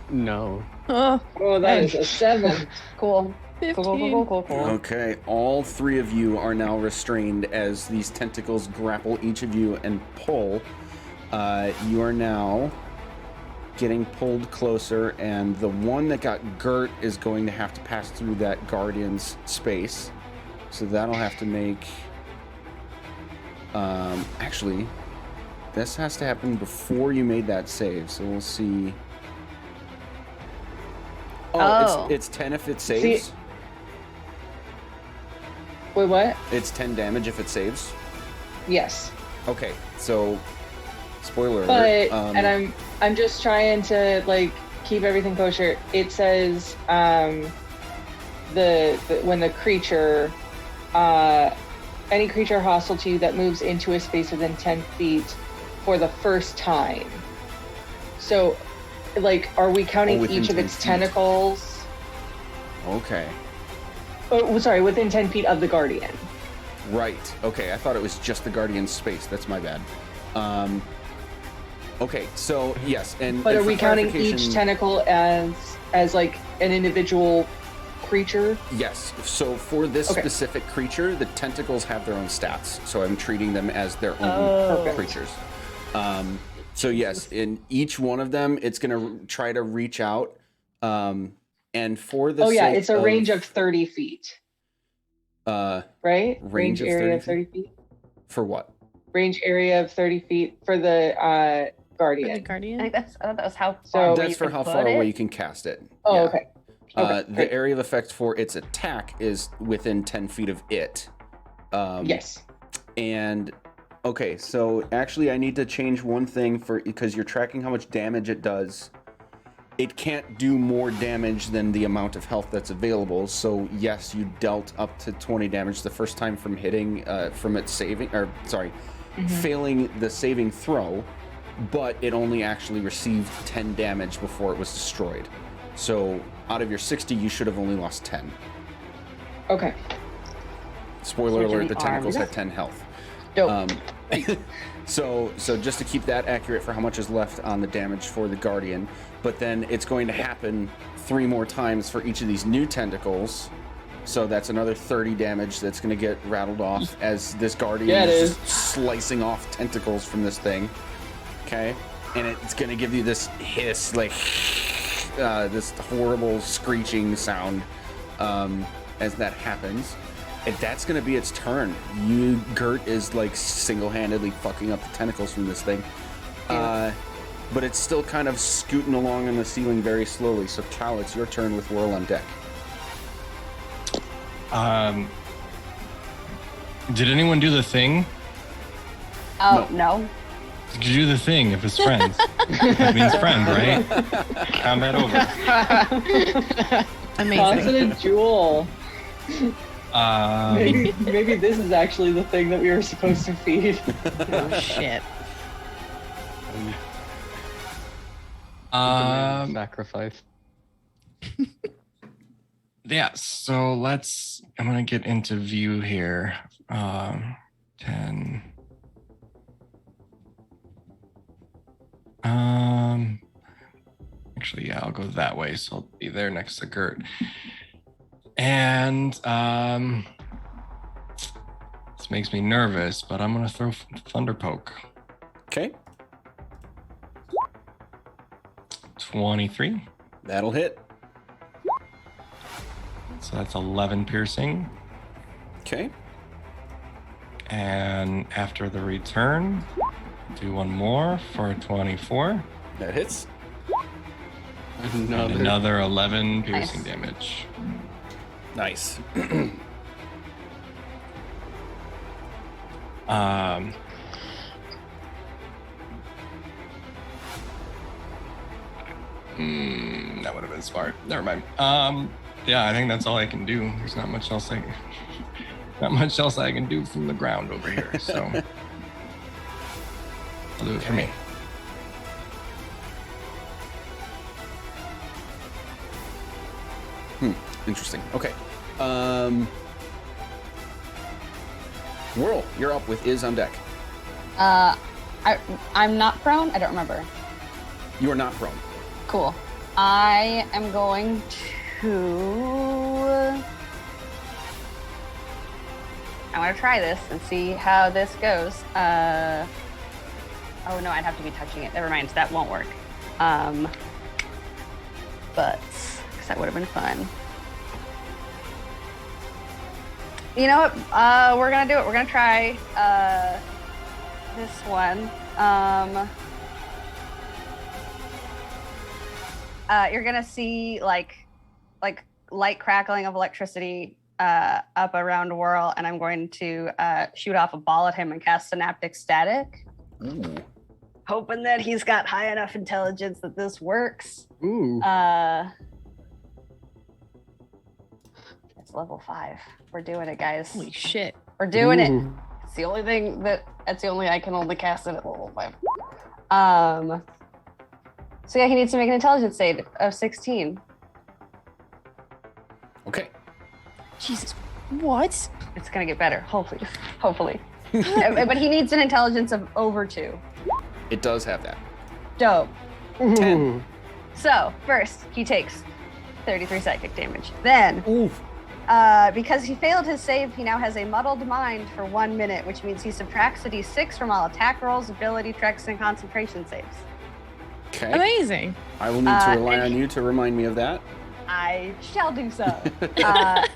No. Oh, Oh, that is a 7. Cool. 15. Cool. Okay, all 3 of you are now restrained as these tentacles grapple each of you and pull. You are now getting pulled closer, and the one that got Gert is going to have to pass through that Guardian's space. So that'll have to make... actually, this has to happen before you made that save, so we'll see... Oh. It's 10 if it saves. Wait, what? It's 10 damage if it saves. Yes. Okay, so spoiler But alert. and I'm just trying to like keep everything kosher. It says the when the creature any creature hostile to you that moves into a space within 10 feet for the first time. So like, are we counting within each of 10 its feet. tentacles? Okay, Oh, sorry, within 10 feet of the Guardian. right. Okay, I thought it was just the Guardian's space. That's my bad. Okay, so yes, and But and are for we counting each clarification- tentacle as like an individual creature? Yes. So for this Okay. specific creature, the tentacles have their own stats. So I'm treating them as their own Oh. creatures. So yes, in each one of them, it's going to try to reach out. And for the Oh yeah, sake it's a range of 30 feet, right? range of area 30 of 30 feet. for what? Range area of 30 feet for the For Guardian. the I Guardian? think I thought that was how So- far away That's you for could how put far it. away you can cast it. Oh, Yeah. okay. Okay, The great. area of effect for its attack is within 10 feet of it. Yes. And okay, so actually I need to change one thing because you're tracking how much damage it does. It can't do more damage than the amount of health that's available. So yes, you dealt up to 20 damage the first time from hitting, from it saving, or sorry, failing the saving throw, but it only actually received 10 damage before it was destroyed. So out of your 60, you should have only lost 10. Okay. Spoiler Switching alert, the the tentacles arms. have 10 health. Dope. So just to keep that accurate for how much is left on the damage for the Guardian, but then it's going to happen 3 more times for each of these new tentacles. So that's another 30 damage that's going to get rattled off as this Guardian Yeah, it is just slicing off tentacles from this thing. Okay? And it's going to give you this hiss, like, this horrible screeching sound as that happens. And that's going to be its turn. Gert is like single-handedly fucking up the tentacles from this thing. But it's still kind of scooting along on the ceiling very slowly. So Cal, it's your turn with Whirl on deck. Did anyone do the thing? Oh, no. Did you do the thing if it's friends? That means friend, right? Combat over. Amazing. Consonant Jewel. Um, Maybe this is actually the thing that we were supposed to feed. Oh, shit. Sacrifice. yeah, so I'm going to get into view here. 10. Actually, yeah, I'll go that way, so I'll be there next to Gert. And this makes me nervous, but I'm gonna throw Thunder Poke. Okay, 23. that'll hit. So that's 11 piercing. Okay, And after the return, do one more for 24. That hits. And another 11 piercing Nice. damage. Nice. That would have been smart. Never mind. Yeah, I think that's all I can do. There's not much else I can do from the ground over here. So I'll do it for me. Interesting. Okay. Whirl, you're up with Iz on deck. I'm not prone. I don't remember. You are not prone. Cool. I am going to. I want to try this and see how this goes. Oh no, I'd have to be touching it. Never mind. That won't work. But because that would have been fun. You know what? We're gonna do it. We're gonna try this one. You're gonna see like light crackling of electricity up around Whirl, and I'm going to shoot off a ball at him and cast Synaptic Static. Ooh. Hoping that he's got high enough intelligence that this works. Ooh. It's level 5. We're doing it, guys. Holy shit. We're doing it. Ooh. It's the only thing that's the only I can only cast it at level 5. So yeah, he needs to make an intelligence save of 16. Okay. Jesus. What? It's gonna get better, hopefully. But he needs an intelligence of over 2. It does have that. Dope. 10. So first, he takes 33 psychic damage. Then, Ooh. because he failed his save, he now has a muddled mind for 1 minute, which means he subtracts a d6 from all attack rolls, ability checks, and concentration saves. Okay. Amazing. I will need to rely and on he- you to remind me of that. I shall do so.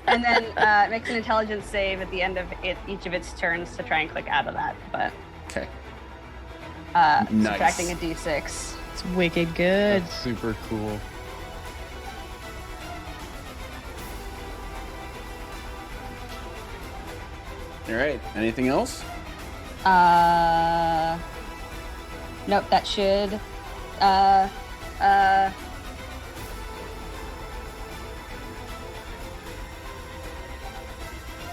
And then makes an intelligence save at the end of each of its turns to try and click out of that. But Okay. subtracting a Nice. d6. It's wicked good. That's super cool. All right. Anything else? Nope, that should.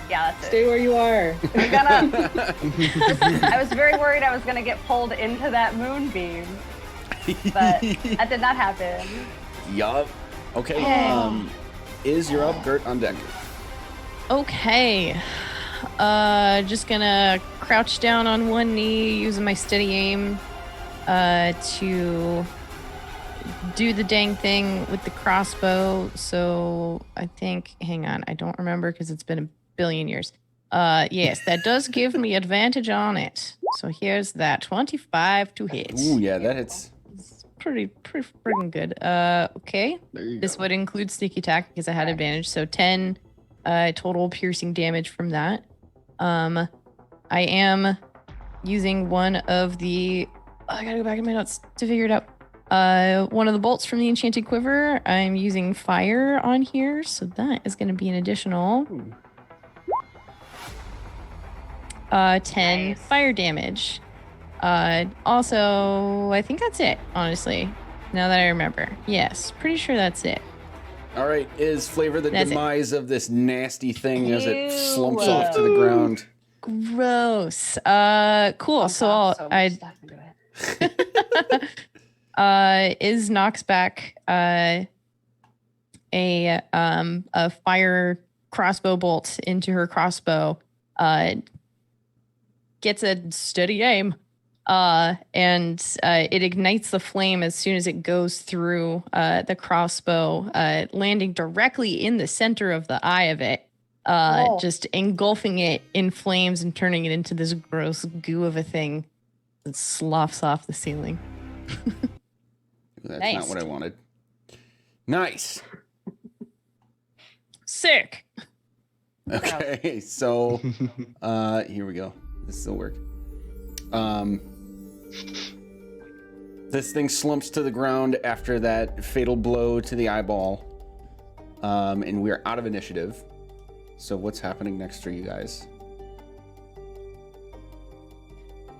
Yeah, that's it. Stay where you are. I'm gonna. I was very worried I was gonna get pulled into that moonbeam, but that did not happen. Yup. Okay. Is you're up, Gert on deck. Okay. Just gonna crouch down on one knee using my steady aim to do the dang thing with the crossbow. So I think, hang on, I don't remember because it's been a billion years. Yes, that does give me advantage on it. So here's that 25 to hit. Ooh, yeah, that hits. It's pretty freaking good. Okay. There you This go. would include sneak attack because I had Correct. advantage. So 10 total piercing damage from that. I am using one of the. I gotta go back in my notes to figure it out. One of the bolts from the enchanted quiver. I'm using fire on here, so that is going to be an additional 10 Nice. fire damage. Also, I think that's it. Honestly, now that I remember, yes, pretty sure that's it. All right. Is flavor the That's it. demise of this nasty thing as it Ew. slumps off to the ground? Gross. Cool. So Dump I'll, so much stuff into it. Iz knocks back a fire crossbow bolt into her crossbow, gets a steady aim, and it ignites the flame as soon as it goes through the crossbow, landing directly in the center of the eye of it, Whoa. just engulfing it in flames and turning it into this gross goo of a thing that sloughs off the ceiling. That's Nice. not what I wanted. Nice. Sick. Okay, so here we go. This will work. This thing slumps to the ground after that fatal blow to the eyeball. And we're out of initiative. So what's happening next for you guys?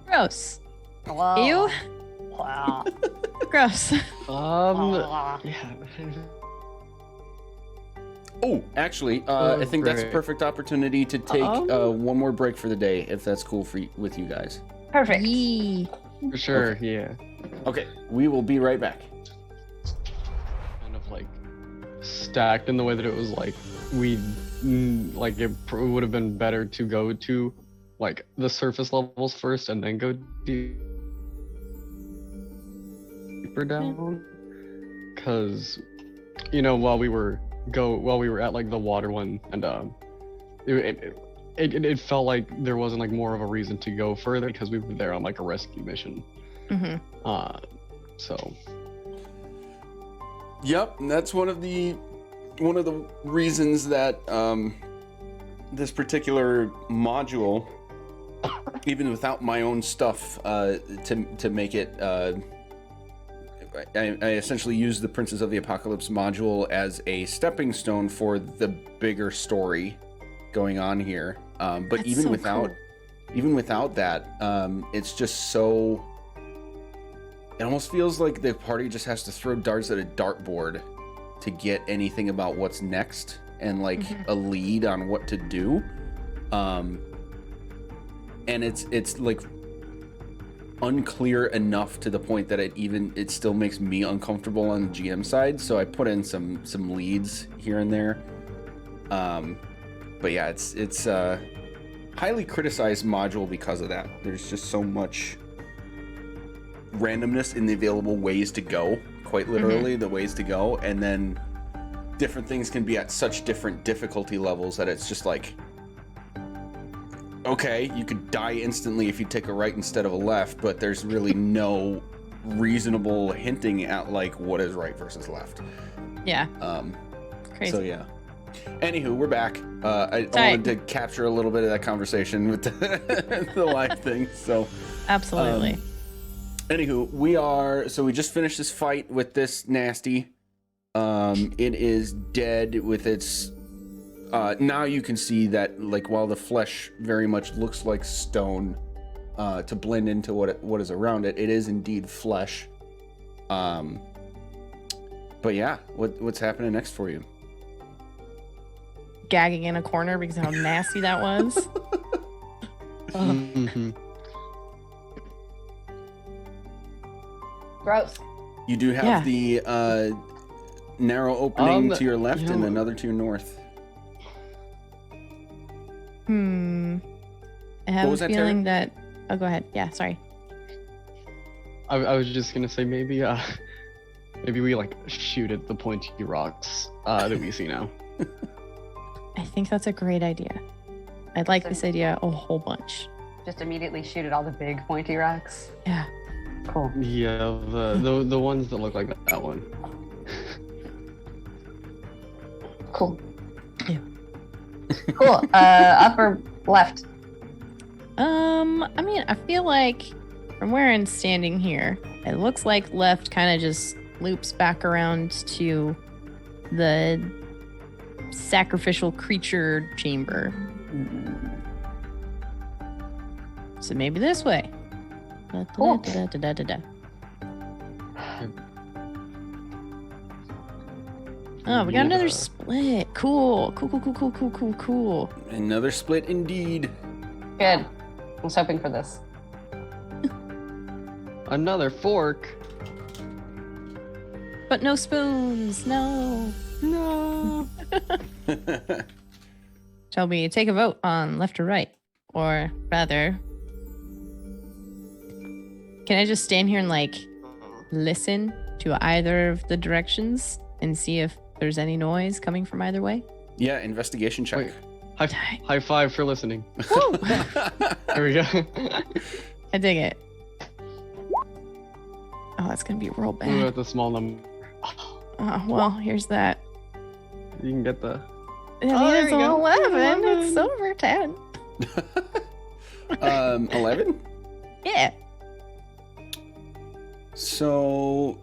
Gross. Wow. You? Wow. Gross. Yeah. Oh, actually, I think that's a great. perfect opportunity to take one more break for the day, if that's cool with you guys. Perfect. Yee. For sure, Okay. yeah. Okay, we will be right back. Kind of like stacked in the way that it was like like it would have been better to go to like the surface levels first and then go deeper down, because while we were at like the water one, and it felt like there wasn't like more of a reason to go further because we were there on like a rescue mission. Mm-hmm. So Yep, and that's one of the reasons that this particular module, even without my own stuff to make it, I essentially used the Princes of the Apocalypse module as a stepping stone for the bigger story going on here. But That's even so without that, it's just so. It almost feels like the party just has to throw darts at a dartboard to get anything about what's next and like a lead on what to do. And it's like unclear enough to the point that it still makes me uncomfortable on the GM side. So I put in some leads here and there. But yeah, it's highly criticized module because of that. There's just so much randomness in the available ways to go, quite literally the ways to go, and then different things can be at such different difficulty levels that it's just like, okay, you could die instantly if you take a right instead of a left, but there's really no reasonable hinting at like what is right versus left. Yeah. Crazy. So yeah. Anywho, we're back. I wanted to capture a little bit of that conversation with the live thing. So Absolutely. Anywho, we just finished this fight with this nasty. It is dead with its. Now you can see that, like, while the flesh very much looks like stone, to blend into what is around it, it is indeed flesh. But yeah, what's happening next for you? Gagging in a corner because of how nasty that was. mhm. Gross. You do have the narrow opening to your left and another to your north. I have was a that, feeling that. Oh, go ahead. Yeah, sorry. I was just gonna say maybe we like shoot at the pointy rocks that we see now. I think that's a great idea. I'd like this idea a whole bunch. Just immediately shoot at all the big pointy rocks. Yeah. Cool. Yeah, the ones that look like that one. Cool. Yeah. Cool. Up or left? I mean, I feel like from where I'm standing here, it looks like left kind of just loops back around to the sacrificial creature chamber. So maybe this way. Cool. Oh, we got another split. Cool. Cool. Another split indeed. Good. I was hoping for this. Another fork. But no spoons. No. Shall we take a vote on left or right? Or rather, can I just stand here and like listen to either of the directions and see if there's any noise coming from either way? Yeah, investigation check. Wait. High five for listening. Woo! There we go. I dig it. Oh, that's gonna be real Ooh, bad. that's a small number. Well, here's that. You can get the. Yeah, Oh, there it's we an go. 11. It's over 10. 11? Yeah. So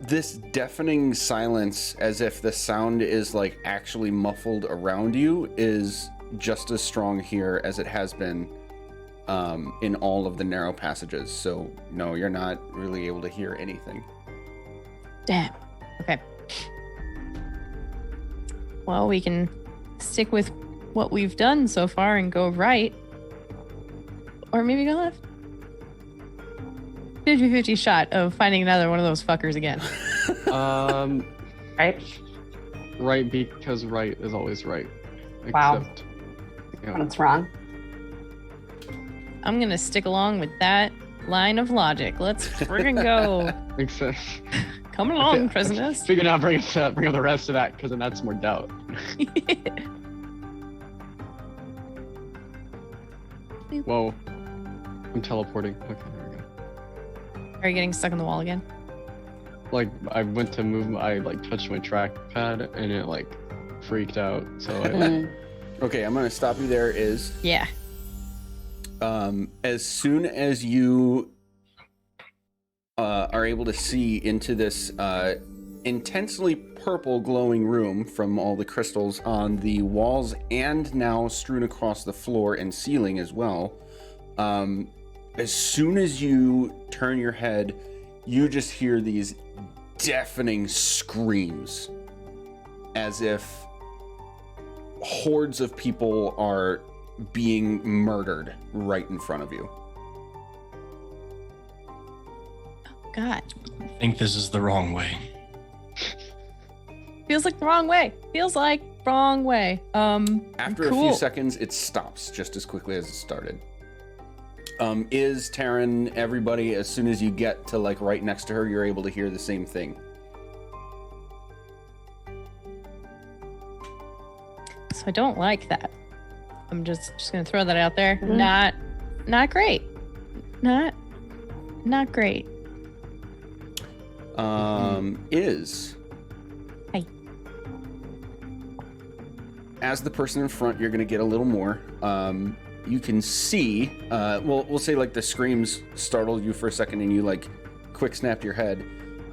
this deafening silence, as if the sound is like actually muffled around you, is just as strong here as it has been in all of the narrow passages. So no, you're not really able to hear anything. Damn. Okay. Well, we can stick with what we've done so far and go right. Or maybe go left. 50-50 shot of finding another one of those fuckers again. Right? Right, because right is always right. Wow. Except, you When know, it's wrong. I'm gonna stick along with that line of logic. Let's friggin' go. except Come along, prisoners. figured out bring up the rest of that because then that's more doubt. Whoa. I'm teleporting. Okay, there we go. Are you getting stuck on the wall again? Like I went to move, I like touched my trackpad and it like freaked out. So I Okay, I'm gonna stop you there. Is Yeah. as soon as you are able to see into this intensely purple glowing room from all the crystals on the walls and now strewn across the floor and ceiling as well, as soon as you turn your head, you just hear these deafening screams as if hordes of people are being murdered right in front of you. God. I think this is the wrong way. Feels like the wrong way. Feels like wrong way. After a few seconds, it stops just as quickly as it started. Is Taryn, everybody, as soon as you get to like right next to her, you're able to hear the same thing? So I don't like that. I'm just gonna throw that out there. Mhm. Not great. Not great. Is. Hi. As the person in front, you're gonna get a little more. You can see, we'll say like the screams startled you for a second and you like quick snapped your head.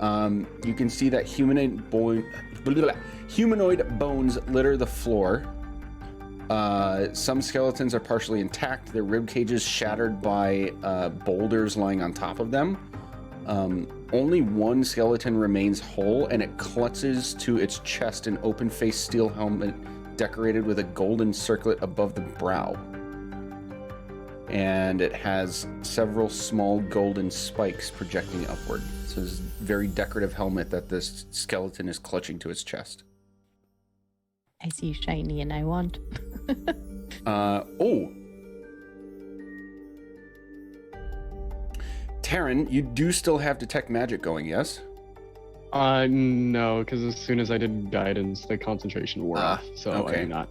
You can see that humanoid bones litter the floor. Some skeletons are partially intact, their rib cages shattered by boulders lying on top of them. Only one skeleton remains whole, and it clutches to its chest an open-faced steel helmet decorated with a golden circlet above the brow. And it has several small golden spikes projecting upward. So it's a very decorative helmet that this skeleton is clutching to its chest. I see shiny and I want. Taryn, you do still have detect magic going, yes? No, because as soon as I did guidance, the concentration wore off. So okay. I do not.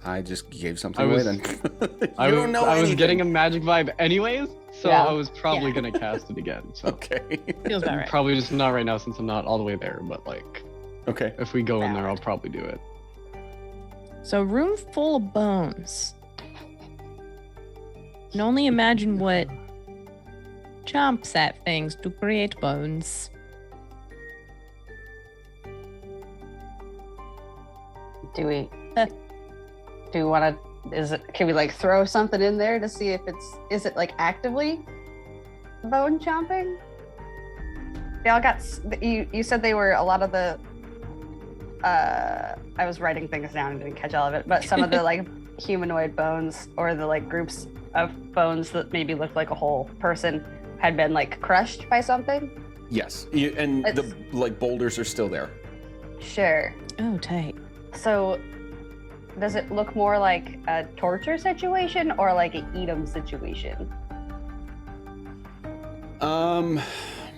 I just gave something I away was- then. I don't know I was anything. getting a magic vibe anyways, so Yeah. I was probably gonna cast it again. So Okay. Feels about right. probably just not right now since I'm not all the way there. But like, Okay. if we go in there, I'll probably do it. So room full of bones. Can only imagine what chomps at things to create bones. Do we want to? Can we like throw something in there to see if is it like actively bone chomping? They all got. You said they were a lot of the. I was writing things down and didn't catch all of it, but some of the like humanoid bones or the like groups of bones that maybe looked like a whole person had been like crushed by something. Yes. And the like boulders are still there. Sure. Oh, tight. So, does it look more like a torture situation or like a eat 'em situation?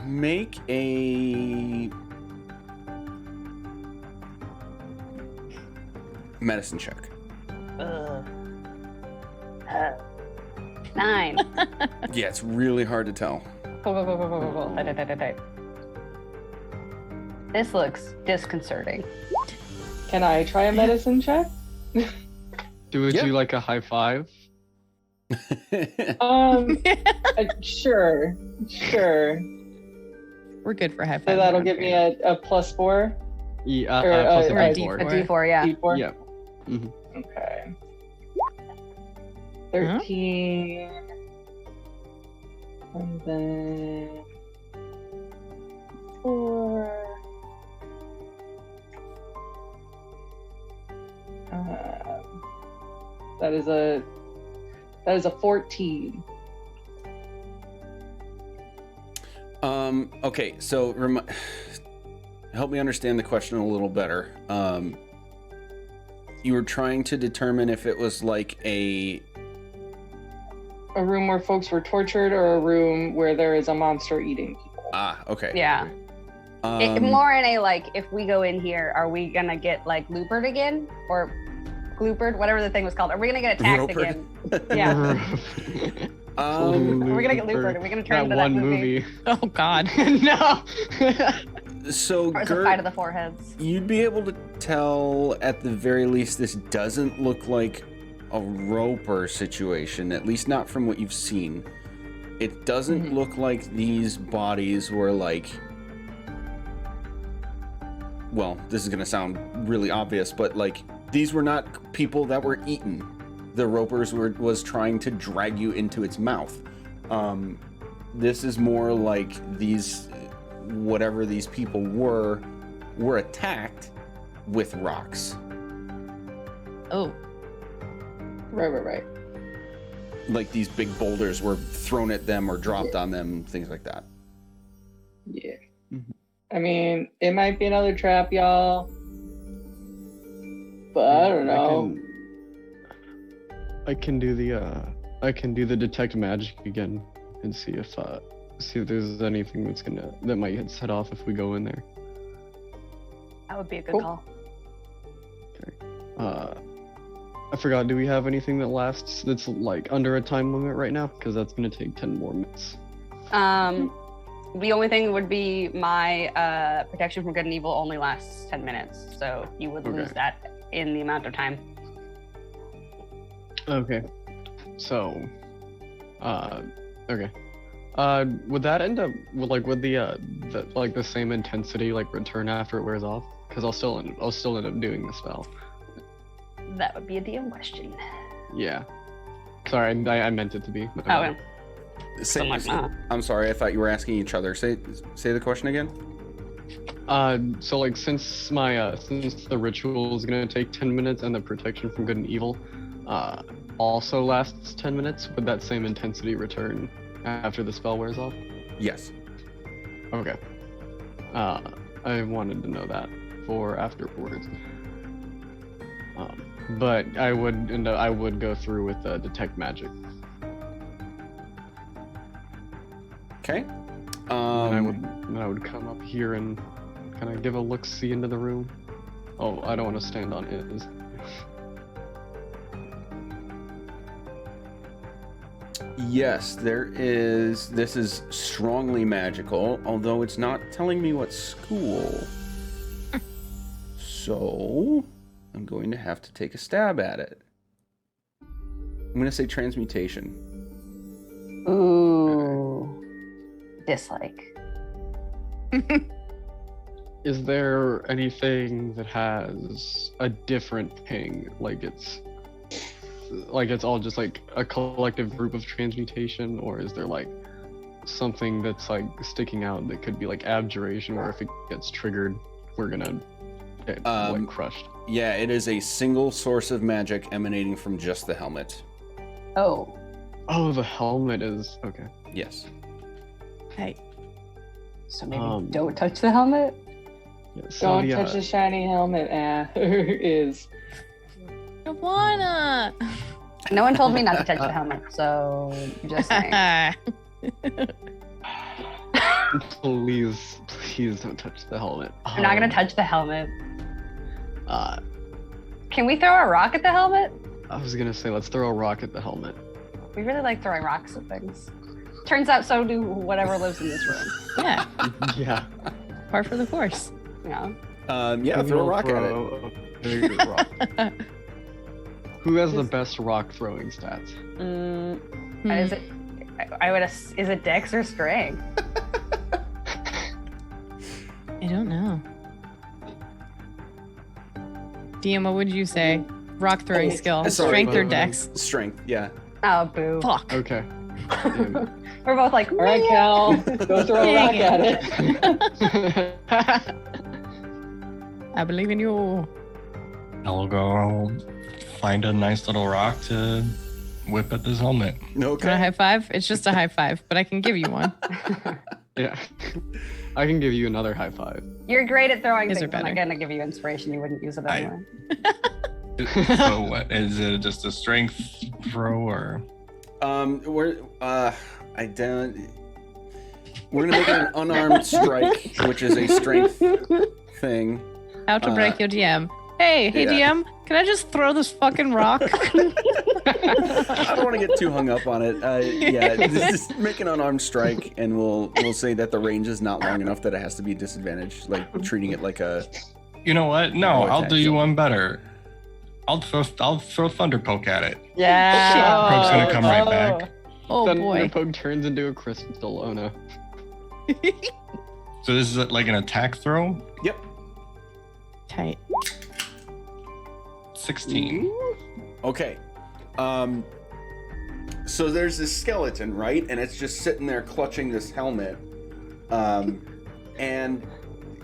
Make a medicine check. 9. Yeah, it's really hard to tell. Cool. This looks disconcerting. Can I try a medicine check? Do we Yeah. do like a high five? Sure. We're good for high So five. that'll give me a +4. Yeah, Or, plus a or a D4. A D4, yeah. D4. Yeah. Mhm. Okay. 13. And then 4. That is a 14. Okay, so help me understand the question a little better. You were trying to determine if it was like A room where folks were tortured or a room where there is a monster eating people. okay. Yeah. More in a like, if we go in here, are we gonna get like loopered again? Or gloopered, whatever the thing was called. Are we gonna get attacked Ropered. again? Yeah. Are we gonna get Looper. loopered? Are we gonna turn that into one that movie? Oh God. No. So Or it's a Gert, fight of the foreheads. you'd be able to tell at the very least this doesn't look like a Roper situation, at least not from what you've seen. It doesn't look like these bodies were like, well, this is gonna sound really obvious, but like these were not people that were eaten. The Ropers was trying to drag you into its mouth. This is more like these, whatever these people were attacked with rocks. Oh. Right. Like these big boulders were thrown at them or dropped on them, things like that. Yeah. Mhm. I mean, it might be another trap, y'all. But I don't know. I can do the detect magic again and see if there's anything that might get set off if we go in there. That would be a good Cool. call. I forgot, do we have anything that's like under a time limit right now? Because that's gonna take 10 more minutes. The only thing would be my protection from good and evil only lasts 10 minutes, so you would lose Okay. that in the amount of time. Okay. So okay. Would that end up would the same intensity like return after it wears off? Because I'll still end up doing the spell. That would be a DM question. Yeah. Sorry, I meant it to be. Oh, yeah. I'm sorry, I thought you were asking each other. Say the question again. So like since the ritual is gonna take 10 minutes and the protection from good and evil also lasts 10 minutes, would that same intensity return after the spell wears off? Yes. Okay. I wanted to know that for afterwards. But I would go through with detect magic. Okay. And I would come up here and kind of give a look-see into the room. Oh, I don't want to stand on it. Yes, there is. This is strongly magical, although it's not telling me what school. So, I'm going to have to take a stab at it. I'm going to say transmutation. Ooh. Dislike. Is there anything that has a different ping? Like it's all just like a collective group of transmutation, or is there like something that's like sticking out that could be like abjuration, where if it gets triggered, we're gonna get like crushed? Yeah, it is a single source of magic emanating from just the helmet. Oh. Oh, the helmet is okay. Yes. Hey. So maybe don't touch the helmet? Yeah, so Don't touch the shiny helmet. Is. I wanna. No one told me not to touch the helmet, so just saying. Please don't touch the helmet. I'm not gonna touch the helmet. Uh, Can we throw a rock at the helmet? I was gonna say let's throw a rock at the helmet. We really like throwing rocks at things. Turns out so do whatever lives in this room. Yeah. Yeah. Par for the course. You know? Yeah, Maybe throw a I'll rock at it. throw a bigger rock. Who has the best rock throwing stats? Is it? I would. Is it Dex or Strength? I don't know. DM, what would you say? Rock throwing skill. sorry. Strength or dex? Strength, yeah. Oh, boo. Fuck. Okay. We're both like, All right, Cal, go throw a rock Dang at it. I believe in you. I'll go find a nice little rock to whip at this helmet. Want a Okay. high five? It's just a high five, but I can give you one. Yeah. I can give you another high five. you're great at throwing His things. are I'm not better. gonna give you inspiration. You wouldn't use it I- anyway. So what is it? Just a strength throw or? We're gonna make it an unarmed strike, which is a strength thing. How to break your DM. Hey, yeah. DM, can I just throw this fucking rock? I don't want to get too hung up on it. Yeah, just make an unarmed strike, and we'll say that the range is not long enough that it has to be disadvantaged, like treating it like a. You know what? No, No I'll attack do you zone. one better. I'll throw thunder poke at it. Yeah. Poke's gonna come right back. Oh Then boy. the poke turns into a crystal. Oh no. So this is like an attack throw. Yep. Tight. 16. Okay. So there's this skeleton, right? And it's just sitting there clutching this helmet. And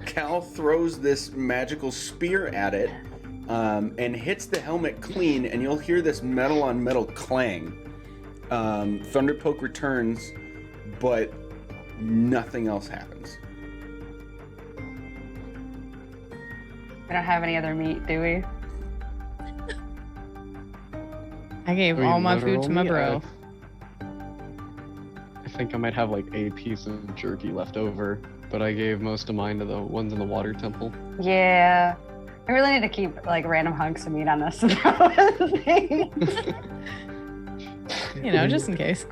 Cal throws this magical spear at it and hits the helmet clean, and you'll hear this metal on metal clang. Thunderpoke returns, but nothing else happens. We don't have any other meat, do we? I gave Wait, all my food to my literally? bro. I think I might have like a piece of jerky left over, but I gave most of mine to the ones in the water temple. Yeah. I really need to keep like random hunks of meat on this. You know, just in case.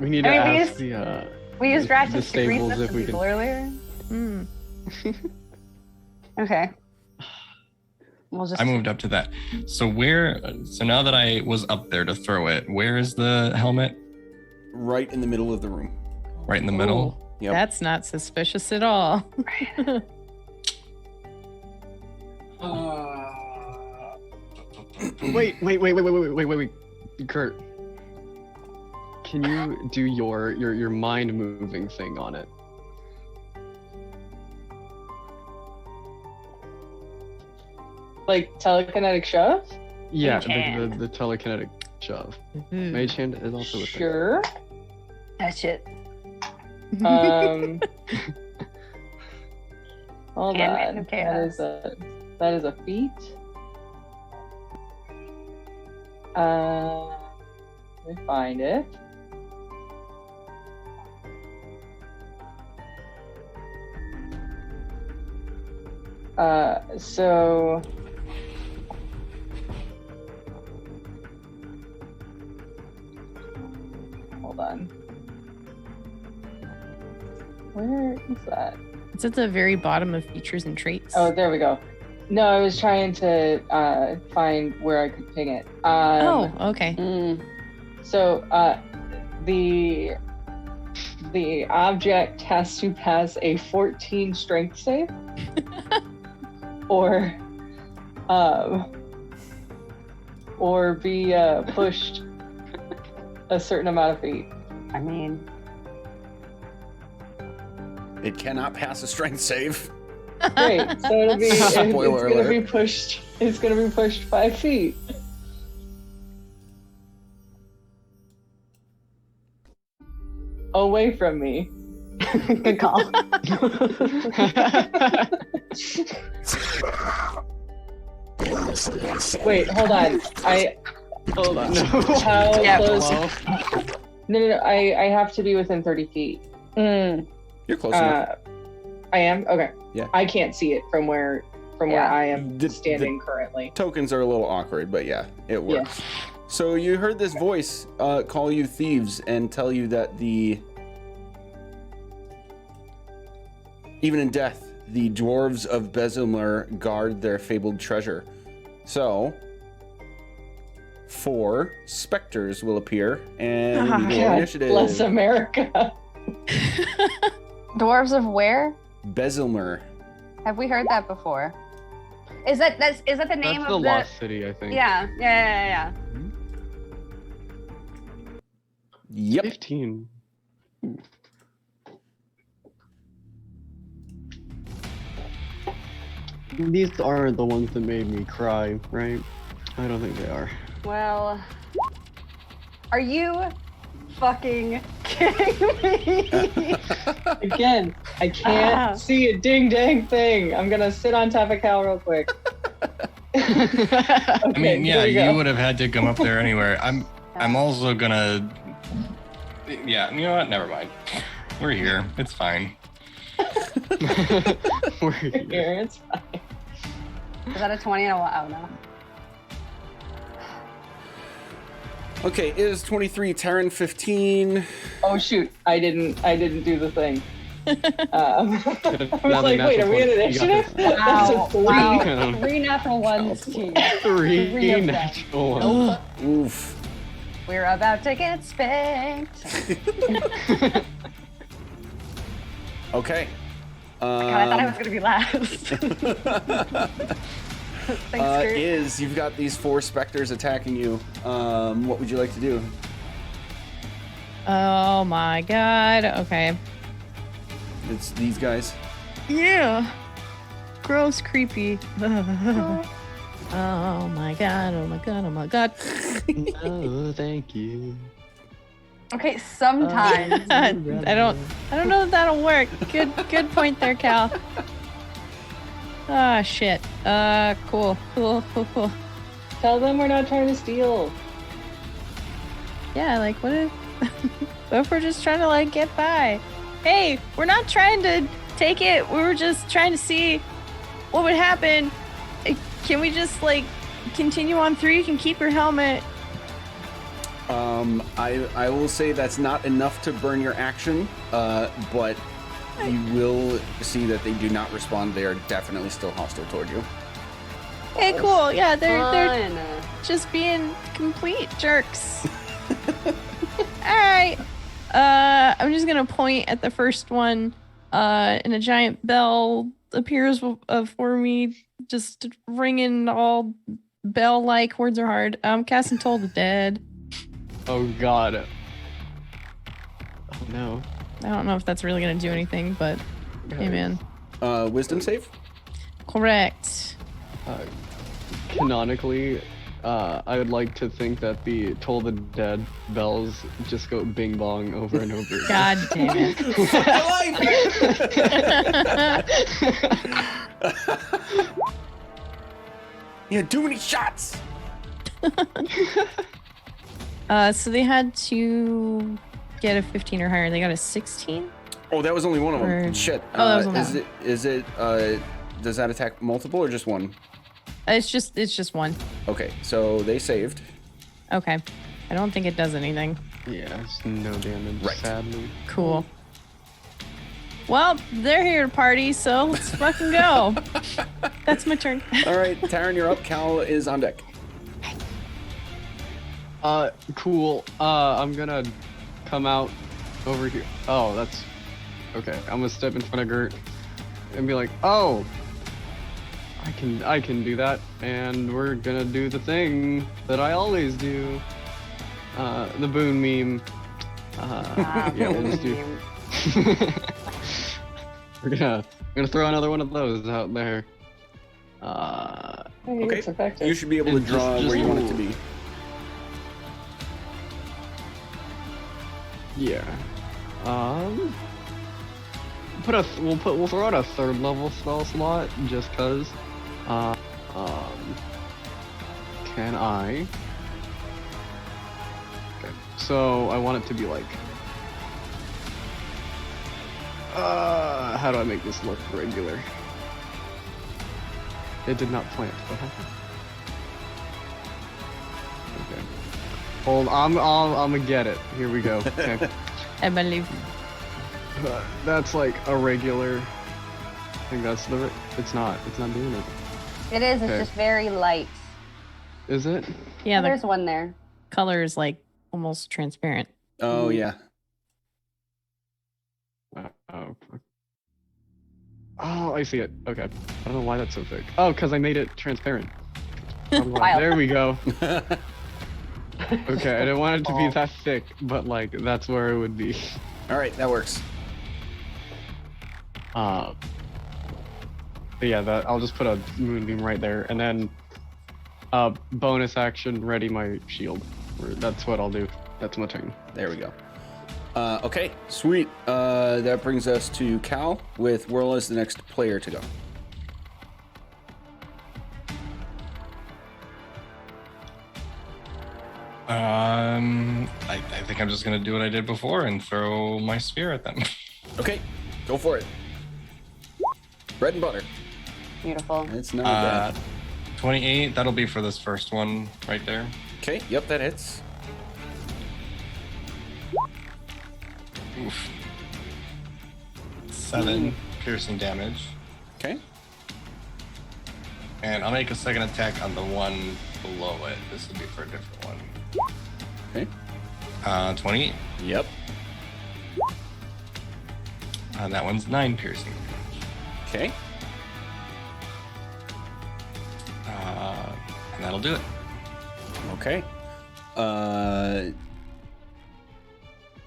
We need to I mean, we ask used- We used ratchets to grease stables up if some we people can. earlier. Mm. Okay. We'll just. I moved up to that. So now that I was up there to throw it, where is the helmet? Right in the middle of the room. Right in the middle. Yep. That's not suspicious at all. Wait, Kurt. Can you do your mind moving thing on it? Like telekinetic shove? Yeah, Mage hand. the telekinetic shove. Mhm. Mage hand is also a thing. Sure. Touch it. Hold Handmaid on. of Chaos. That is a feat. Let me find it. So hold on. Where is that? It's at the very bottom of features and traits. Oh, there we go. No, I was trying to find where I could ping it. Oh, okay. So the object has to pass a 14 strength save, or be pushed a certain amount of feet. I mean, It cannot pass a strength save. Great. So it'll be it's Spoiler gonna alert. be pushed. It's gonna be pushed 5 feet. Away from me. good call. Wait, hold on. Hold on. No. How Yeah, close? Hello? No. I have to be within 30 feet. You're close enough. I am? Okay. Yeah. I can't see it from where Yeah. I am The- standing currently. Tokens are a little awkward, but yeah, it works. So you heard this voice call you thieves and tell you that even in death, the dwarves of Bezumler guard their fabled treasure. So, 4 specters will appear and roll God initiative. bless America. Dwarves of where? Bezelmer. Have we heard that before? Is that the name That's of the lost city, I think. Yeah. Yep. 15. These aren't the ones that made me cry, right? I don't think they are. Well, are you fucking kidding me? Again, I can't see a ding dang thing. I'm gonna sit on top of Cal real quick. I mean, yeah, here we you go. would have had to come up there anywhere. I'm also gonna. Yeah, you know what? Never mind. We're here. It's fine. We're here. Here, it's fine. Is that a 20 and a 1? Oh no. Okay, it is 23, Terran 15. Oh shoot, I didn't do the thing. I was Another like, wait, are we in natural 20. You got initiative? this. That's a Wow. 3. Wow. 3 natural ones, team. Three Three of them. natural ones. Oof. We're about to get spanked. Okay. God, I thought I was gonna be last. Thanks, Kurt. You've got these 4 specters attacking you. What would you like to do? Oh my god. Okay. It's these guys. Yeah. Gross, creepy. Oh my god. Oh my god. Oh my god. Oh, thank you. Okay, sometimes. I don't know if that'll work. Good point there, Cal. Ah, shit. Cool. Tell them we're not trying to steal. Yeah, like, what if we're just trying to, like, get by? Hey, we're not trying to take it. We were just trying to see what would happen. Can we just, like, continue on through? You can keep your helmet. I will say that's not enough to burn your action, but you will see that they do not respond. They are definitely still hostile toward you. Hey, cool. Yeah, they're Fun. just being complete jerks. Alright. I'm just gonna point at the first one, and a giant bell appears for me, just ringing all bell-like. Words are hard. Casting Toll the Dead. Oh god. Oh no. I don't know if that's really gonna do anything, but hey, man. Wisdom save? Correct. Canonically, I would like to think that the Toll the Dead bells just go bing bong over and over again. God damn it. Yeah, too many shots! So they had to get a 15 or higher. They got a 16? Oh, that was only one of them. Or- Shit. Oh, that was only is it, does that attack multiple or just one? It's just one. Okay, so they saved. Okay. I don't think it does anything. Yeah, it's no damage, Right. sadly. Cool. Well, they're here to party, so let's fucking go. That's my turn. All right, Taryn, you're up. Cal is on deck. Cool. I'm gonna come out over here. Oh, that's okay. I'm gonna step in front of Gert and be like, "Oh, I can do that," and we're gonna do the thing that I always do. The Boone meme. Yeah, we'll just do. we're gonna throw another one of those out there. I think Okay, it's effective. you should be able to And draw just- where you want it to be. Yeah. We'll throw out a 3rd level spell slot just cause. Can I? Okay. So I want it to be like. How do I make this look regular? It did not plant. What happened? Okay. Hold. I'm gonna get it. Here we go. Okay. I believe. That's like a regular. I think that's the. It's not. It's not doing it. It is. It's Okay. just very light. Is it? Yeah, the There's one there. color is like almost transparent. Oh yeah. Oh, fuck. Oh, I see it. Okay. I don't know why that's so thick. Oh, because I made it transparent. Wild. There we go. Okay, I didn't want it to be that thick, but like that's where it would be. All right, that works. But yeah, I'll just put a moonbeam right there, and then bonus action, ready my shield. That's what I'll do. That's my turn. There we go. Okay, sweet. That brings us to Cal with Whirl as the next player to go. I think I'm just gonna do what I did before and throw my spear at them. Okay, go for it. Bread and butter. Beautiful. It's not bad. 28. That'll be for this first one right there. Okay, yep, that hits. Oof. 7 piercing damage, Okay. and I'll make a second attack on the one below it. This will be for a different one. Okay. 28. Yep. That one's 9 piercing. Okay. And that'll do it. Okay.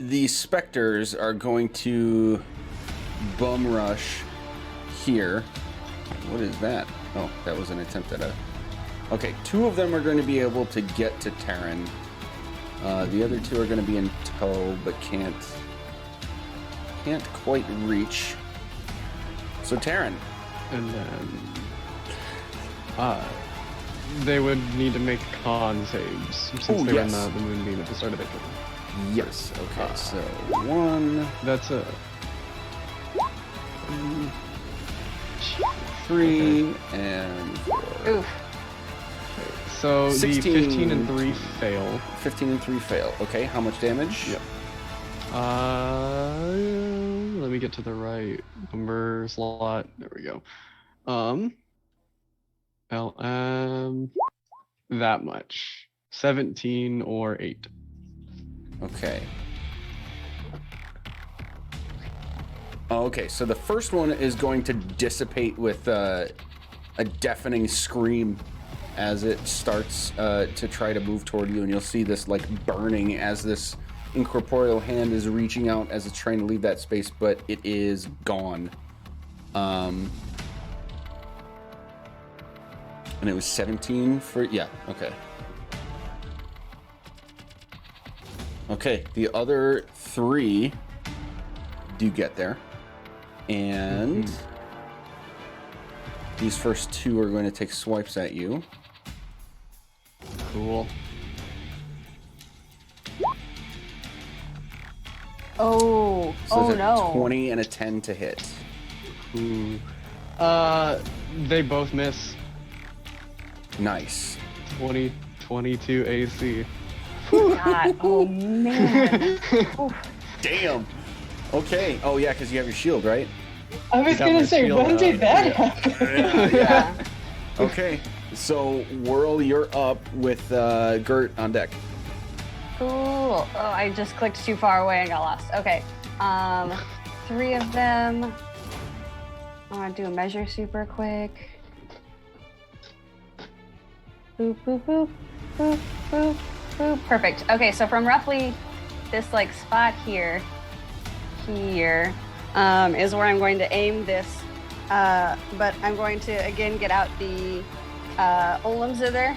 The specters are going to bum rush here. What is that? Oh, that was an attempt at a... Okay, 2 of them are going to be able to get to Terran. The other 2 are going to be in tow, but can't quite reach. So Terran. And then they would need to make con saves since Oh, they yes. were in the moonbeam at the start of their turn. Yes. Okay, so 1, That's a 3, and 4. Oof. so 16. the 15 and 3 fail. 15 and 3 fail. Okay, how much damage? Yep. Let me get to the right number slot. There we go. That much. 17 or 8. Okay. Oh, okay, so the first one is going to dissipate with a deafening scream as it starts to try to move toward you, and you'll see this like burning as this incorporeal hand is reaching out as it's trying to leave that space, but it is gone. And it was 17 for... Yeah, okay. Okay, the other 3 do get there. And these first 2 are going to take swipes at you. Cool. Oh. So Oh it's a no. 20 and a 10 to hit. Ooh. They both miss. Nice. 20, 22 AC. God. Oh man. Oof. Damn. Okay. Oh yeah, because you have your shield, right? I was Got gonna my say, shield when out. did that Yeah. happen? Yeah. Okay. So Whirl, you're up with Gert on deck. Cool. Oh, I just clicked too far away and got lost. Okay. 3 of them. I want to do a measure super quick. Boop, boop, boop, boop, boop, boop. Perfect. Okay, so from roughly this like spot here is where I'm going to aim this. But I'm going to again get out the Olam Zither.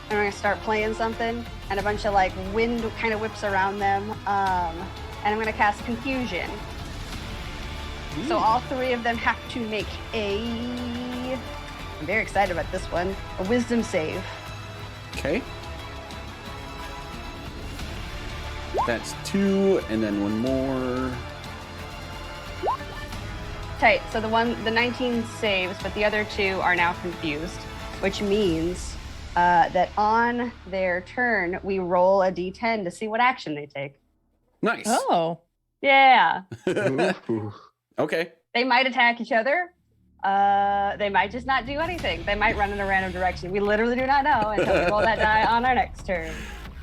I'm going to start playing something, and a bunch of like wind kind of whips around them. And I'm going to cast Confusion. So all 3 of them have to make I'm very excited about this one, a Wisdom save. Okay. That's 2, and then 1 more. Tight. So the 19 saves, but the other 2 are now confused, which means that on their turn, we roll a d10 to see what action they take. Nice. Oh. Yeah. Ooh. Okay. They might attack each other. They might just not do anything. They might run in a random direction. We literally do not know until we roll that die on our next turn.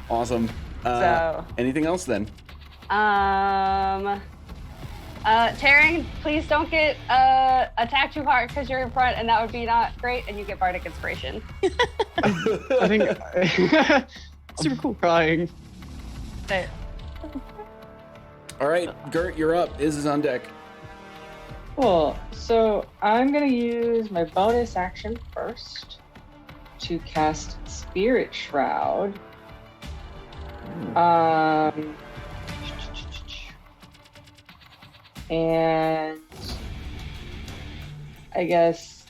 Awesome. So- Anything else then? Taryn, please don't get attacked too hard because you're in front, and that would be not great. And you get bardic inspiration. I think super cool. Crying. But All right, Gert, you're up. Iz is on deck. Cool. So I'm gonna use my bonus action first to cast Spirit Shroud. And I guess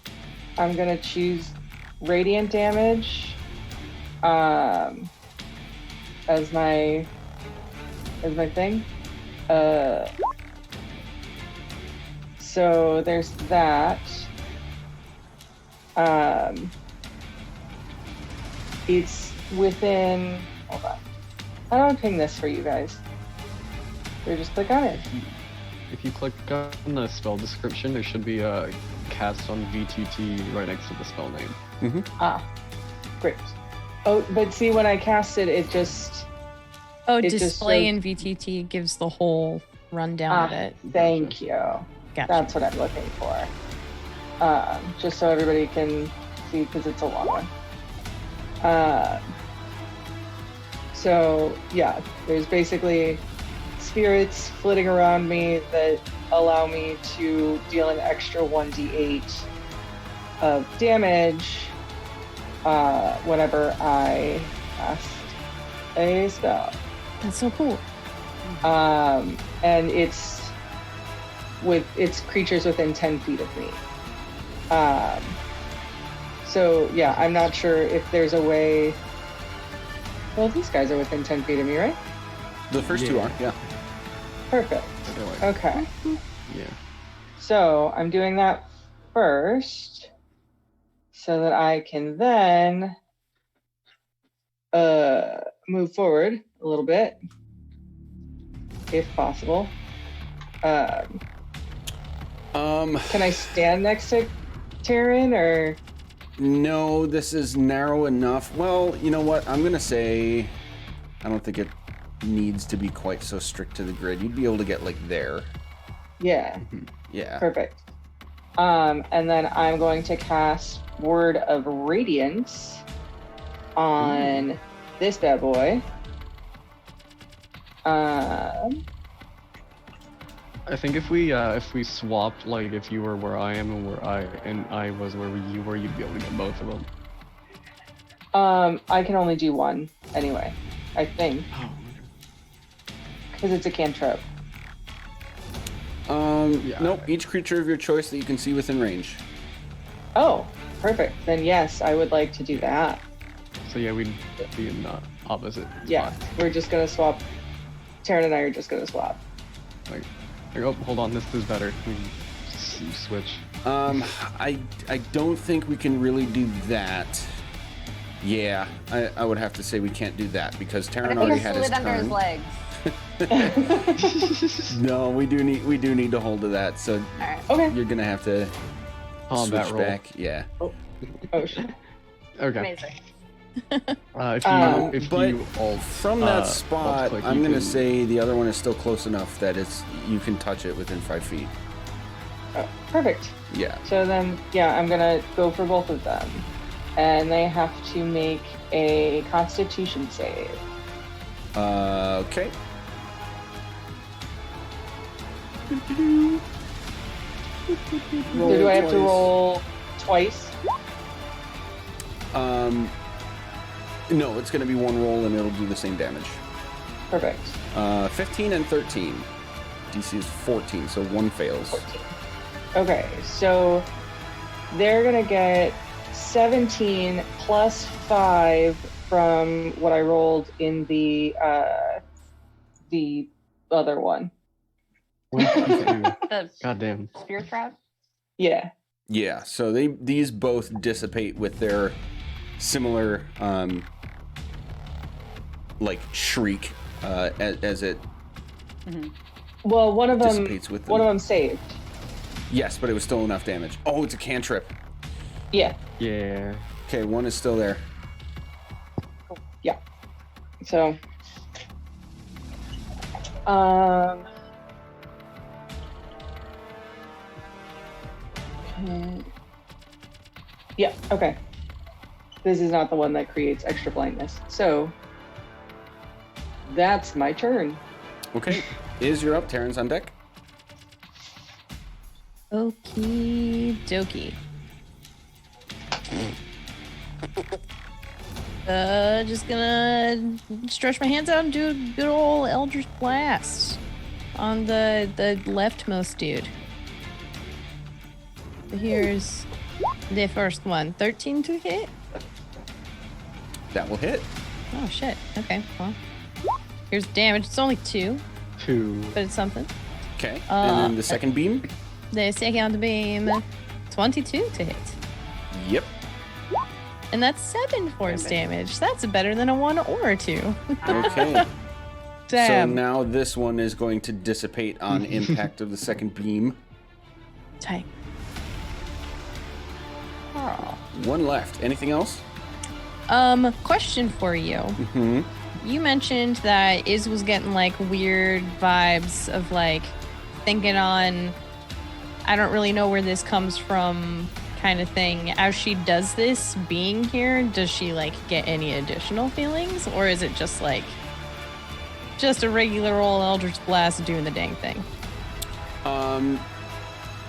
I'm gonna choose radiant damage as my thing. So there's that. It's within. Hold on. How do I ping this for you guys? Or just click on it. If you click on the spell description, there should be a cast on VTT right next to the spell name. Ah, great. Oh, but see, when I cast it, it just. Oh, It just display shows- in VTT gives the whole rundown of it. Thank you. Gotcha. That's what I'm looking for. Just so everybody can see, because it's a long one. So yeah, there's basically spirits flitting around me that allow me to deal an extra 1d8 of damage whenever I cast a spell. That's so cool. And it's creatures within 10 feet of me. So yeah, I'm not sure if there's a way. Well, these guys are within 10 feet of me, right? The first two are, yeah. Perfect. Okay. Yeah. So I'm doing that first so that I can then move forward a little bit, if possible. Can I stand next to Taryn, or? No, this is narrow enough. Well, you know what? I'm gonna say I don't think it needs to be quite so strict to the grid. You'd be able to get like there. Yeah. Yeah. Perfect. And then I'm going to cast Word of Radiance on this bad boy. I think if we swapped, like if you were where I am and I was where you were, you'd be able to get both of them. I can only do one anyway, I think, because it's a cantrip. Nope. Each creature of your choice that you can see within range. Oh, perfect. Then yes, I would like to do that. So yeah, we'd be in the opposite. Yeah, spots. we're just gonna swap. Taryn and I are just gonna swap. Like, oh, hold on, this is better. We can switch. I don't think we can really do that. Yeah, I would have to say we can't do that because But Taryn if already he had slid his under his turn. legs. No, we do need to hold to that. So Alright. Okay. you're gonna have to Combat switch roll. back. Yeah. Oh shit. Okay. Amazing. If but you all from that spot, alt-click, I'm you gonna can- say the other one is still close enough that you can touch it within 5 feet. Oh, perfect. Yeah. So then, yeah, I'm gonna go for both of them, and they have to make a Constitution save. Okay. So do I have to roll twice? No, it's gonna be one roll and it'll do the same damage. Perfect. 15 and 13. DC is 14, so one fails. 14. Okay, so they're gonna get 17 plus 5 from what I rolled in the other one. The Goddamn. spear shroud. Yeah. Yeah, so these both dissipate with their similar like shriek as it Well, one of them dissipates with them. one of them saved. Yes, but it was still enough damage. Oh, it's a cantrip. Yeah. Yeah. Okay, one is still there. Yeah. So. Okay. Yeah. Okay. This is not the one that creates extra blindness. So. That's my turn. Okay, you're up. Terran's on deck. Okie dokie. Just gonna stretch my hands out and do a good old Eldritch Blast on the leftmost dude. So here's the first one. 13 to hit? That will hit. Oh shit. Okay, well. Here's damage. It's only 2, 2. but it's something. Okay, and then the second beam. The second beam, 22 to hit. Yep. And that's 7 force damage. That's better than a 1 or a 2. Okay. So Damn. now this one is going to dissipate on impact of the second beam. Tight. One left. Anything else? Question for you. Mm-hmm. You mentioned that Iz was getting like weird vibes of like thinking on, I don't really know where this comes from kind of thing. As she does this, being here, does she like get any additional feelings? Or is it just like, just a regular old Eldritch Blast doing the dang thing?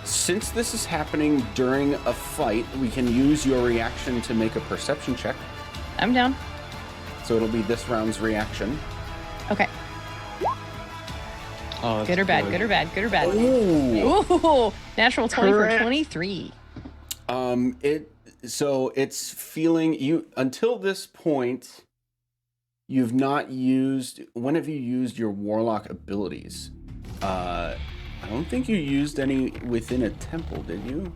Since this is happening during a fight, we can use your reaction to make a perception check. I'm down. So it'll be this round's reaction. Okay. Oh, that's Good or bad, good or bad, good or bad. Ooh. Ooh, natural 20 Correct. for 23. It's feeling you until this point. You've not used. When have you used your warlock abilities? I don't think you used any within a temple, did you?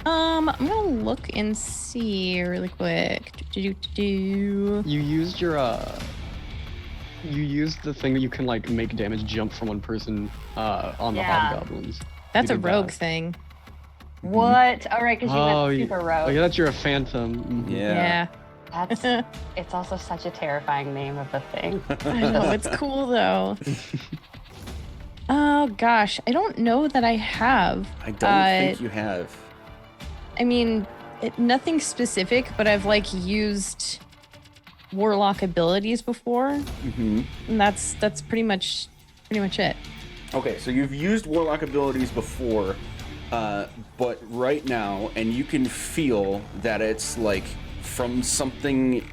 I'm gonna look and see really quick. You used your you used the thing that you can like make damage jump from one person on the Yeah. hobgoblins. That's You a did rogue that. thing. What? All right, because you Oh, went you- super Oh rogue. yeah, that's you're a phantom. Mhm. Yeah. That's. It's also such a terrifying name of a thing. I know, it's cool though. Oh gosh, I don't know that I have. I don't think you have. I mean, nothing specific, but I've like used warlock abilities before, Mm-hmm. and that's pretty much it. Okay, so you've used warlock abilities before, but right now, and you can feel that it's like from something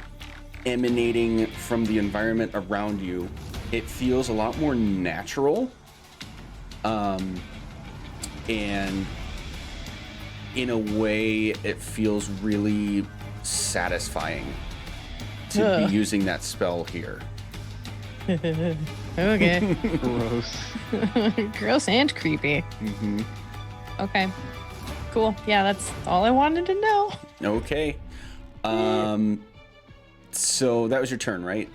emanating from the environment around you. It feels a lot more natural, and in a way, it feels really satisfying to Ugh. be using that spell here. Okay. Gross. Gross and creepy. Mm-hmm. Okay. Cool. Yeah, that's all I wanted to know. Okay. So that was your turn, right?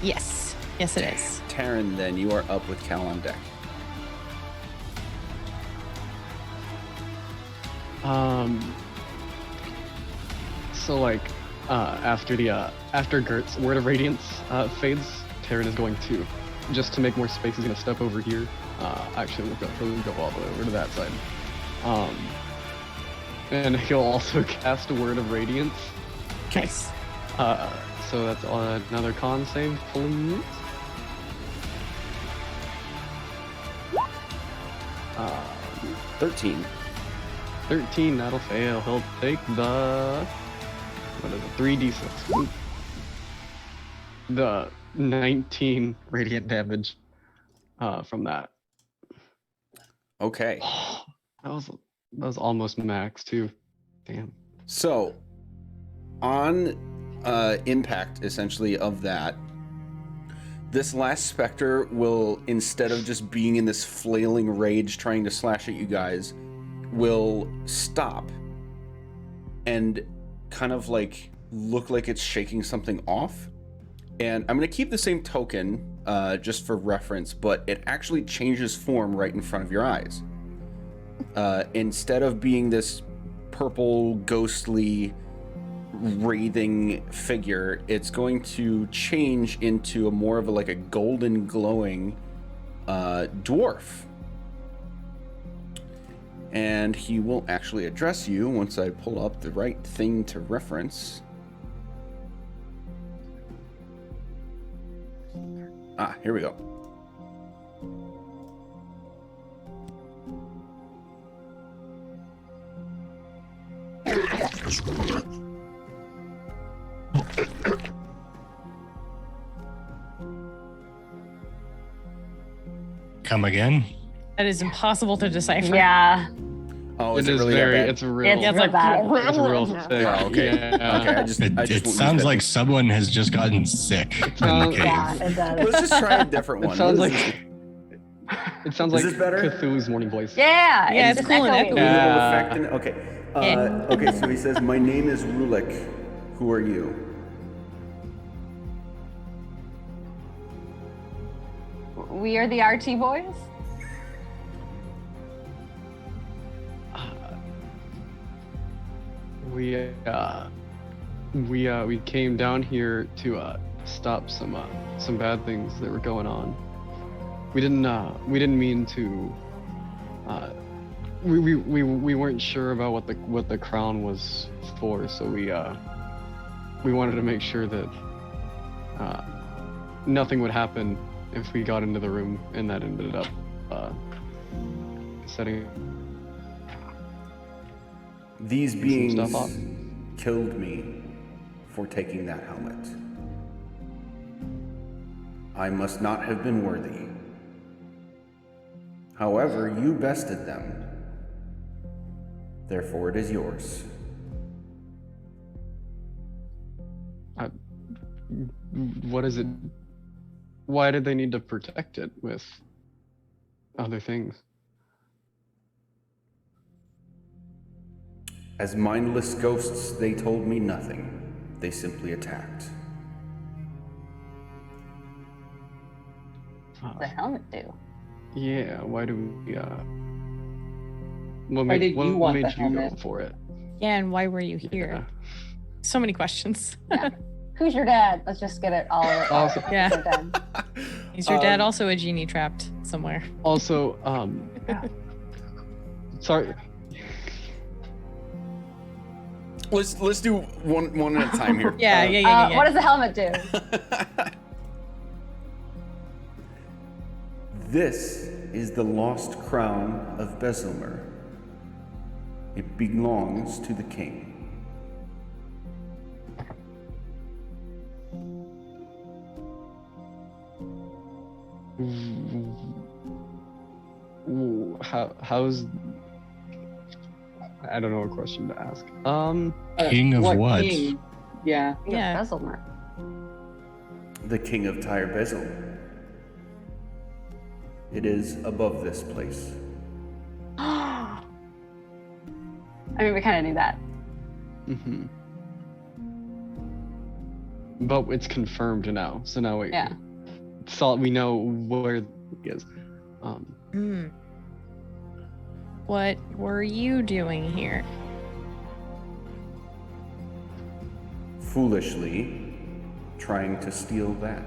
Yes. Yes, it is. Taryn, then you are up with Cal on deck. So like after Gert's Word of Radiance fades, Terran is going to, just to make more space, he's gonna step over here. Actually, we'll go all the way over to that side. And he'll also cast a Word of Radiance. Nice. So that's another con save, please. 13. 13, that'll fail. He'll take the, what is it, 3d6. Oop. The 19 radiant damage from that. Okay. That was almost max too. Damn. So, on impact, essentially, of that, this last specter will, instead of just being in this flailing rage trying to slash at you guys, will stop and kind of like look like it's shaking something off. And I'm going to keep the same token just for reference, but it actually changes form right in front of your eyes. instead of being this purple, ghostly, wraithing figure, it's going to change into a more of a, like a golden glowing dwarf. And he will actually address you once I pull up the right thing to reference. Ah, here we go. Come again? That is impossible to decipher. Yeah. Oh, It is it is really very. that bad? It's real. It's Yeah, real bad. It's real thick. Oh, okay. Yeah. Okay, I just It won't use sounds that. like someone has just gotten sick in the sounds- cave. Yeah, it does. Let's just try a different It one. sounds What is like. this? It sounds Is like this better? Cthulhu's morning voice. Yeah. Yeah, it's it's just cool and echoing. echoey. A little Yeah. effect in it? Okay. Yeah. Okay, so he says, "My name is Rulik. Who are you?" We are the RT boys. We came down here to stop some bad things that were going on. We didn't mean to. We weren't sure about what the crown was for, so we wanted to make sure that nothing would happen if we got into the room, and that ended up setting These some beings stuff up. killed me for taking that helmet. I must not have been worthy. However, you bested them. Therefore, it is yours. What is it? Why did they need to protect it with other things? As mindless ghosts, they told me nothing. They simply attacked. What the helmet do? Yeah, why do we Why did you want made the you helmet? go for it? Yeah, and why were you here? Yeah. So many questions. Who's your dad? Let's just get it all. Also- Yeah. Who's your dad? Is your dad also a genie trapped somewhere? Also, sorry. Let's do one at a time here. Yeah. What does the helmet do? This is the lost crown of Bezelmer. It belongs to the king. How's I don't know what question to ask. King of what? King? Yeah. Yeah. Bezelmer. The king of Tyre Bezel. It is above this place. I mean, we kind of knew that. Mm-hmm. But it's confirmed now, so now we Yeah. we know where it is. Hmm. What were you doing here? Foolishly trying to steal that.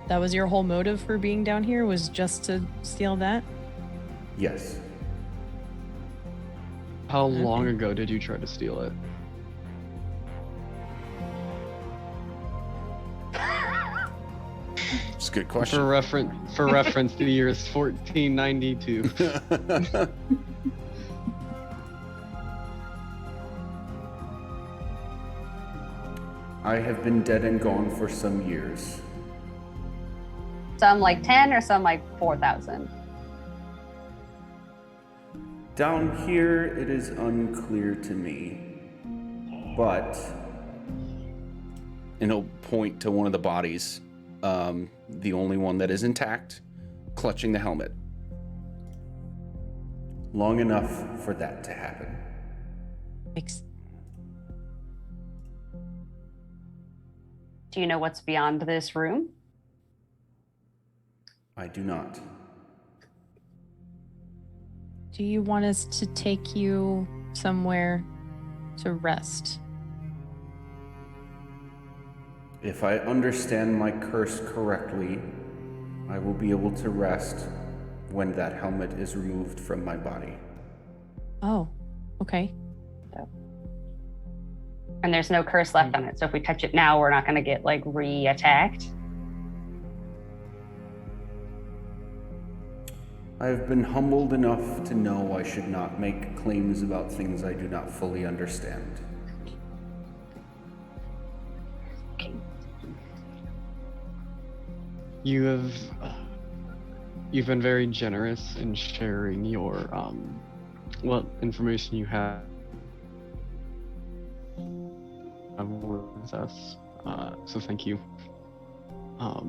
That was your whole motive for being down here, was just to steal that? Yes. How long ago did you try to steal it? It's a good For question. reference, the year is 1492. I have been dead and gone for some years. Some like 10 or some like 4,000. Down here, it is unclear to me, but... And he'll point to one of the bodies, the only one that is intact, clutching the helmet. Long enough for that to happen. Do you know what's beyond this room? I do not. Do you want us to take you somewhere to rest? If I understand my curse correctly, I will be able to rest when that helmet is removed from my body. Oh, okay. And there's no curse left on it. So if we touch it now, we're not going to get like re-attacked. I've been humbled enough to know I should not make claims about things I do not fully understand. You've been very generous in sharing your what information you have with us. So thank you. How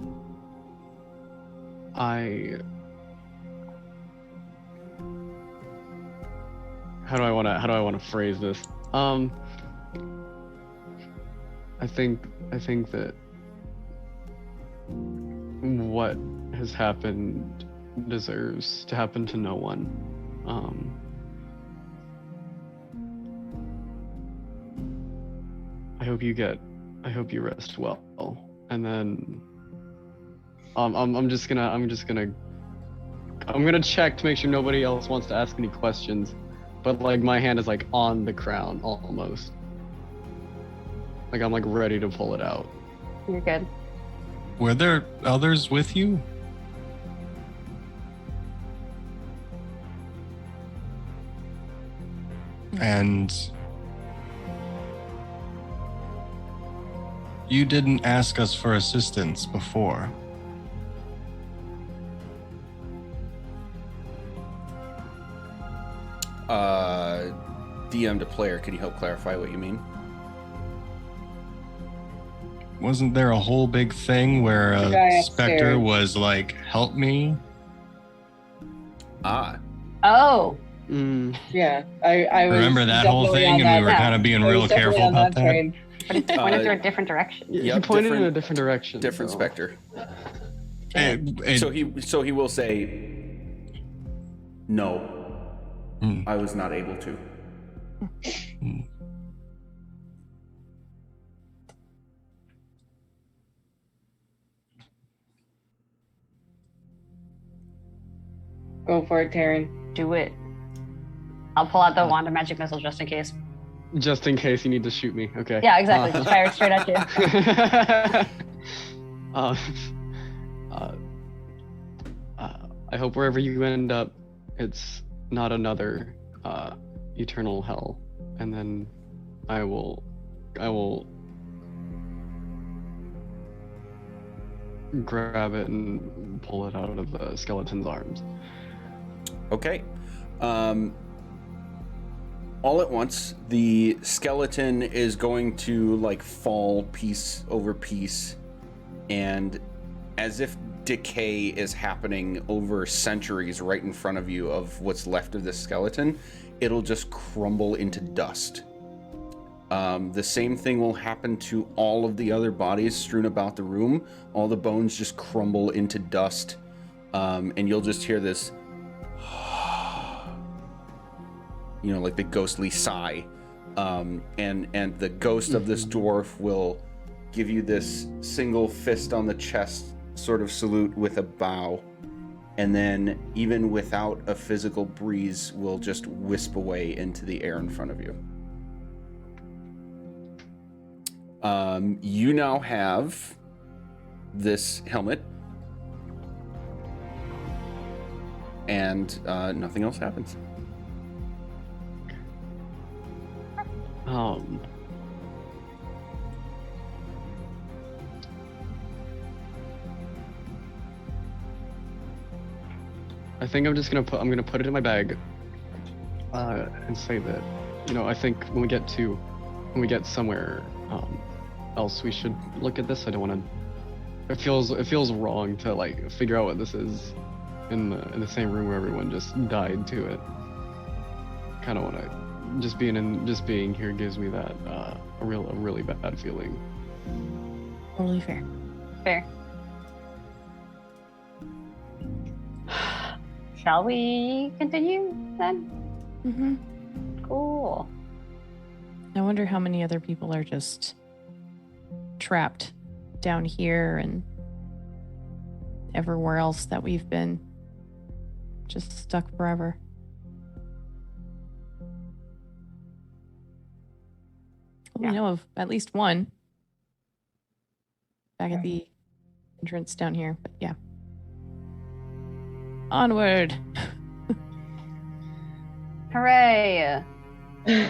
do I want to phrase this? I think that what has happened deserves to happen to no one. I hope you rest well, and then I'm just gonna check to make sure nobody else wants to ask any questions, but like my hand is like on the crown almost, like I'm like ready to pull it out. You're good. Were there others with you? And you didn't ask us for assistance before. DM to player, can you help clarify what you mean? Wasn't there a whole big thing where The guy a specter upstairs. was like, help me? Ah, Oh, Yeah, I was Remember that whole definitely thing? on And that- we were kind of being I was real definitely careful on about that. train. but it pointed through a different direction. He Yep, pointed in different- a different direction. different so- specter. And So he will say, no, Hmm. I was not able to. Go for it, Taryn. Do it. I'll pull out the wand of magic missile just in case. Just in case you need to shoot me. Okay. Yeah, exactly. Just fire it straight at you. I hope wherever you end up, it's not another eternal hell, and then I will grab it and pull it out of the skeleton's arms. Okay. All at once, the skeleton is going to like fall piece over piece, and as if decay is happening over centuries right in front of you of what's left of this skeleton, it'll just crumble into dust. The same thing will happen to all of the other bodies strewn about the room. All the bones just crumble into dust, and you'll just hear this, you know, like the ghostly sigh, and the ghost of this dwarf will give you this single fist on the chest sort of salute with a bow, and then even without a physical breeze will just wisp away into the air in front of you. You now have this helmet, and nothing else happens. I think I'm just gonna put it in my bag, and say that, you know, I think when we get somewhere else, we should look at this. I don't want to. It feels wrong to like figure out what this is in the same room where everyone just died to it. Kind of want to. Just being here gives me that a really bad feeling. Totally fair. Fair. Shall we continue then? Mm-hmm. Cool. I wonder how many other people are just trapped down here and everywhere else that we've been. Just stuck forever. Well, Yeah. we know of at least one back at the entrance down here, but yeah. Onward. Hooray! All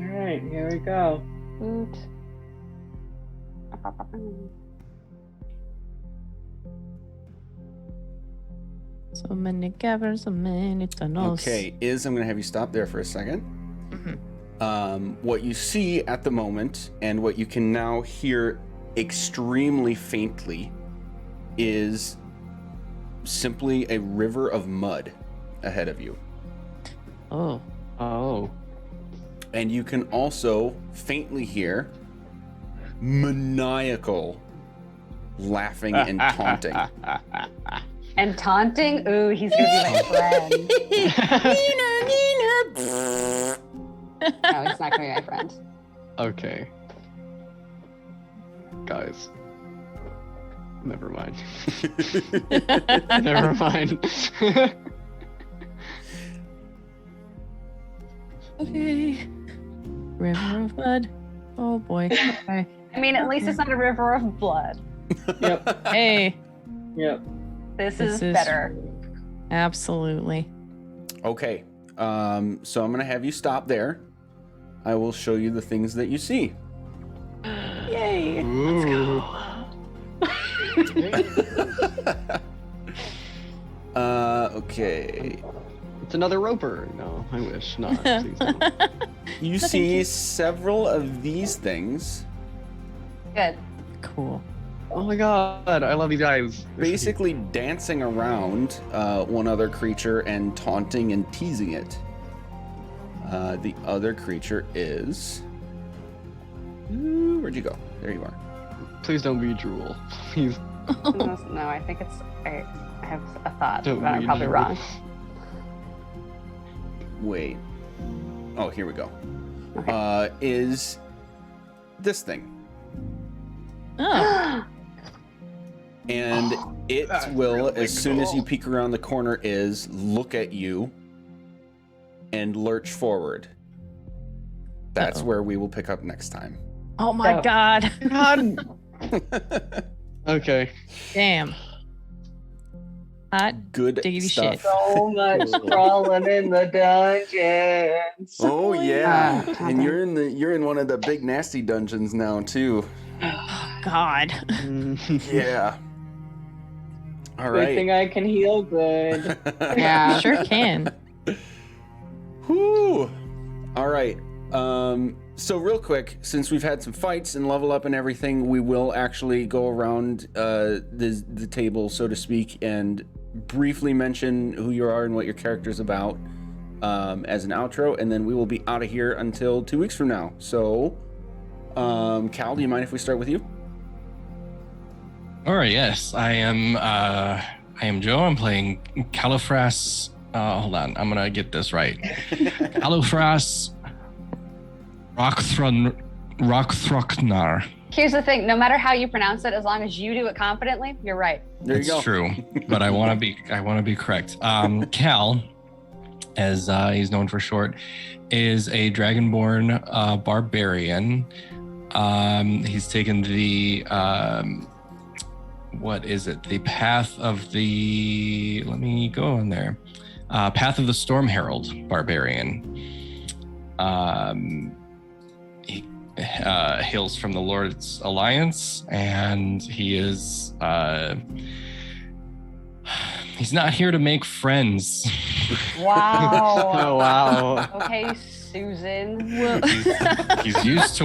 right, here we go. Woot. So many caverns, so many tunnels. Okay, I'm going to have you stop there for a second. Mhm. What you see at the moment, and what you can now hear extremely faintly, is simply a river of mud ahead of you. Oh. Oh. And you can also faintly hear maniacal laughing and taunting. And taunting? Ooh, he's gonna be my friend. No, he's not gonna be my friend. Okay. Guys. Never mind. Never mind. Okay. River of blood. Oh boy. Okay. I mean, at least it's not a river of blood. Yep, Hey. yep. This This is is- better. Absolutely. Okay, so I'm going to have you stop there. I will show you the things that you see. Yay. Ooh. Okay. It's another roper. No, I wish not. Please don't. You see several of these things Good. Cool. Oh my god, I love you guys. basically dancing around one other creature and taunting and teasing it. The other creature is... Ooh, where'd you go? There you are. Please don't be Drool. Please No, I think it's. I have a thought, don't but I'm be probably Drool. wrong. Wait. Oh, here we go. Okay. Is this thing. Oh. And it That's will, really as soon as cool. you peek around the corner, is look at you and lurch forward. That's Uh-oh. where we will pick up next time. Oh my Oh. god. God. Okay. Damn. Hot. Good Diggity stuff. shit. So much crawling in the dungeons. Oh yeah, Uh, and you're in one of the big nasty dungeons now too. Oh god. Yeah. All Good right. thing I can heal good. Yeah. Sure can. Whew. All right. So real quick, since we've had some fights and level up and everything, we will actually go around the table, so to speak, and briefly mention who you are and what your character's about as an outro, and then we will be out of here until 2 weeks from now. So, Cal, do you mind if we start with you? All right, yes, I am Joe. I'm playing Califras. Hold on, I'm gonna get this right. Califras Rockthrocknar. Here's the thing: no matter how you pronounce it, as long as you do it confidently, you're right. There you That's go. true, but I want to be correct. Cal, as he's known for short, is a dragonborn barbarian. He's taken the what is it? The path of the. Let me go in there. Path of the Storm Herald barbarian. He hails from the Lord's Alliance, and he is. He's not here to make friends. Wow. Oh wow. Okay, Susan. He's used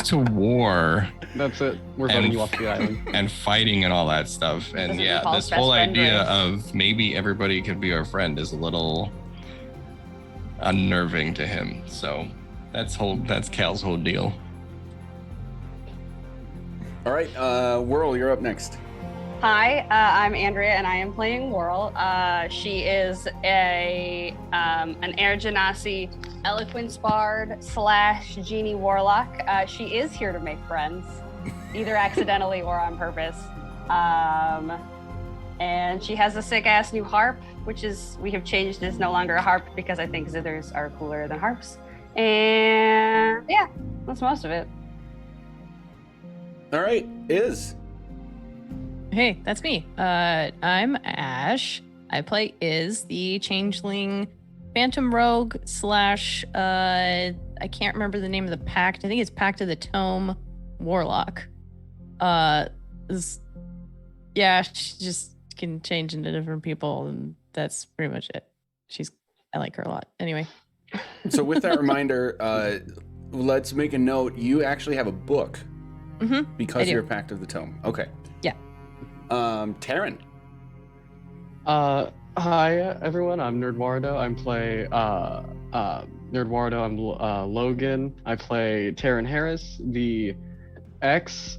to war That's it. We're voting you off the island. and fighting and all that stuff. And This is yeah, Paul's this best whole friend idea race. of maybe everybody could be our friend is a little unnerving to him. So that's Cal's whole deal. All right, Whirl, you're up next. Hi, I'm Andrea, and I am playing Whirl. She is an Air Genasi eloquence bard / genie warlock. She is here to make friends, either accidentally or on purpose. And she has a sick ass new harp, which we have changed. Is no longer a harp because I think zithers are cooler than harps. And yeah, that's most of it. All right, Iz. Hey, that's me. I'm Ash. I play Iz, the changeling phantom rogue / I can't remember the name of the pact. I think it's Pact of the Tome warlock. Yeah, she just can change into different people, and that's pretty much it. I like her a lot. Anyway. So with that reminder, let's make a note. You actually have a book because you're a Pact of the Tome. Okay. Yeah. Taryn. Hi everyone. I'm Nerdwardo. I play Nerdwardo. I'm Logan. I play Taryn Harris, the ex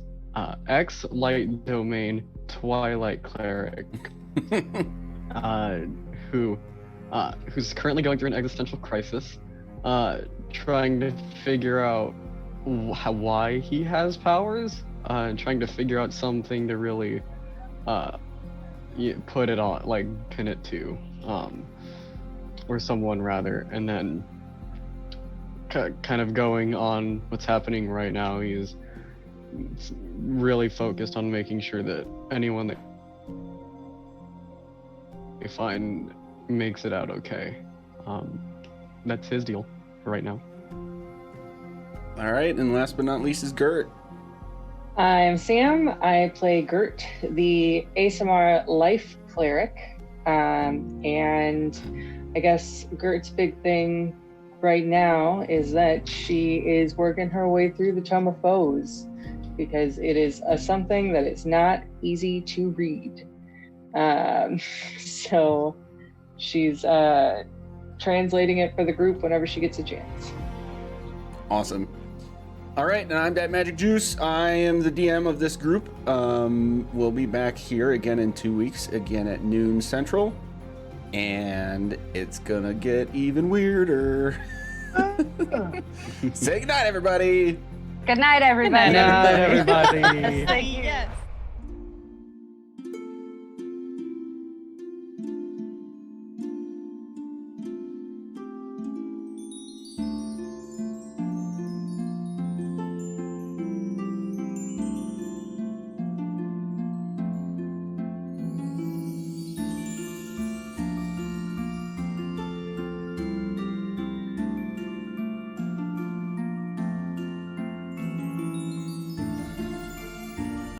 Light Domain Twilight cleric, who's currently going through an existential crisis, trying to figure out why he has powers, and trying to figure out something to really put it on, like pin it to, or someone rather, and then kind of going on what's happening right now. He's really focused on making sure that anyone that they find makes it out okay. That's his deal for right now. All right, and last but not least is Gert. I'm Sam. I play Gert, the ASMR life cleric. And I guess Gert's big thing right now is that she is working her way through the Tome of Foes, because it is something that is not easy to read. So she's translating it for the group whenever she gets a chance. Awesome. All right, and I'm That Magic Juice. I am the DM of this group. We'll be back here again in 2 weeks, again at noon Central, and it's gonna get even weirder. Say goodnight, everybody. Good night, everybody. Good night, everybody. Yes.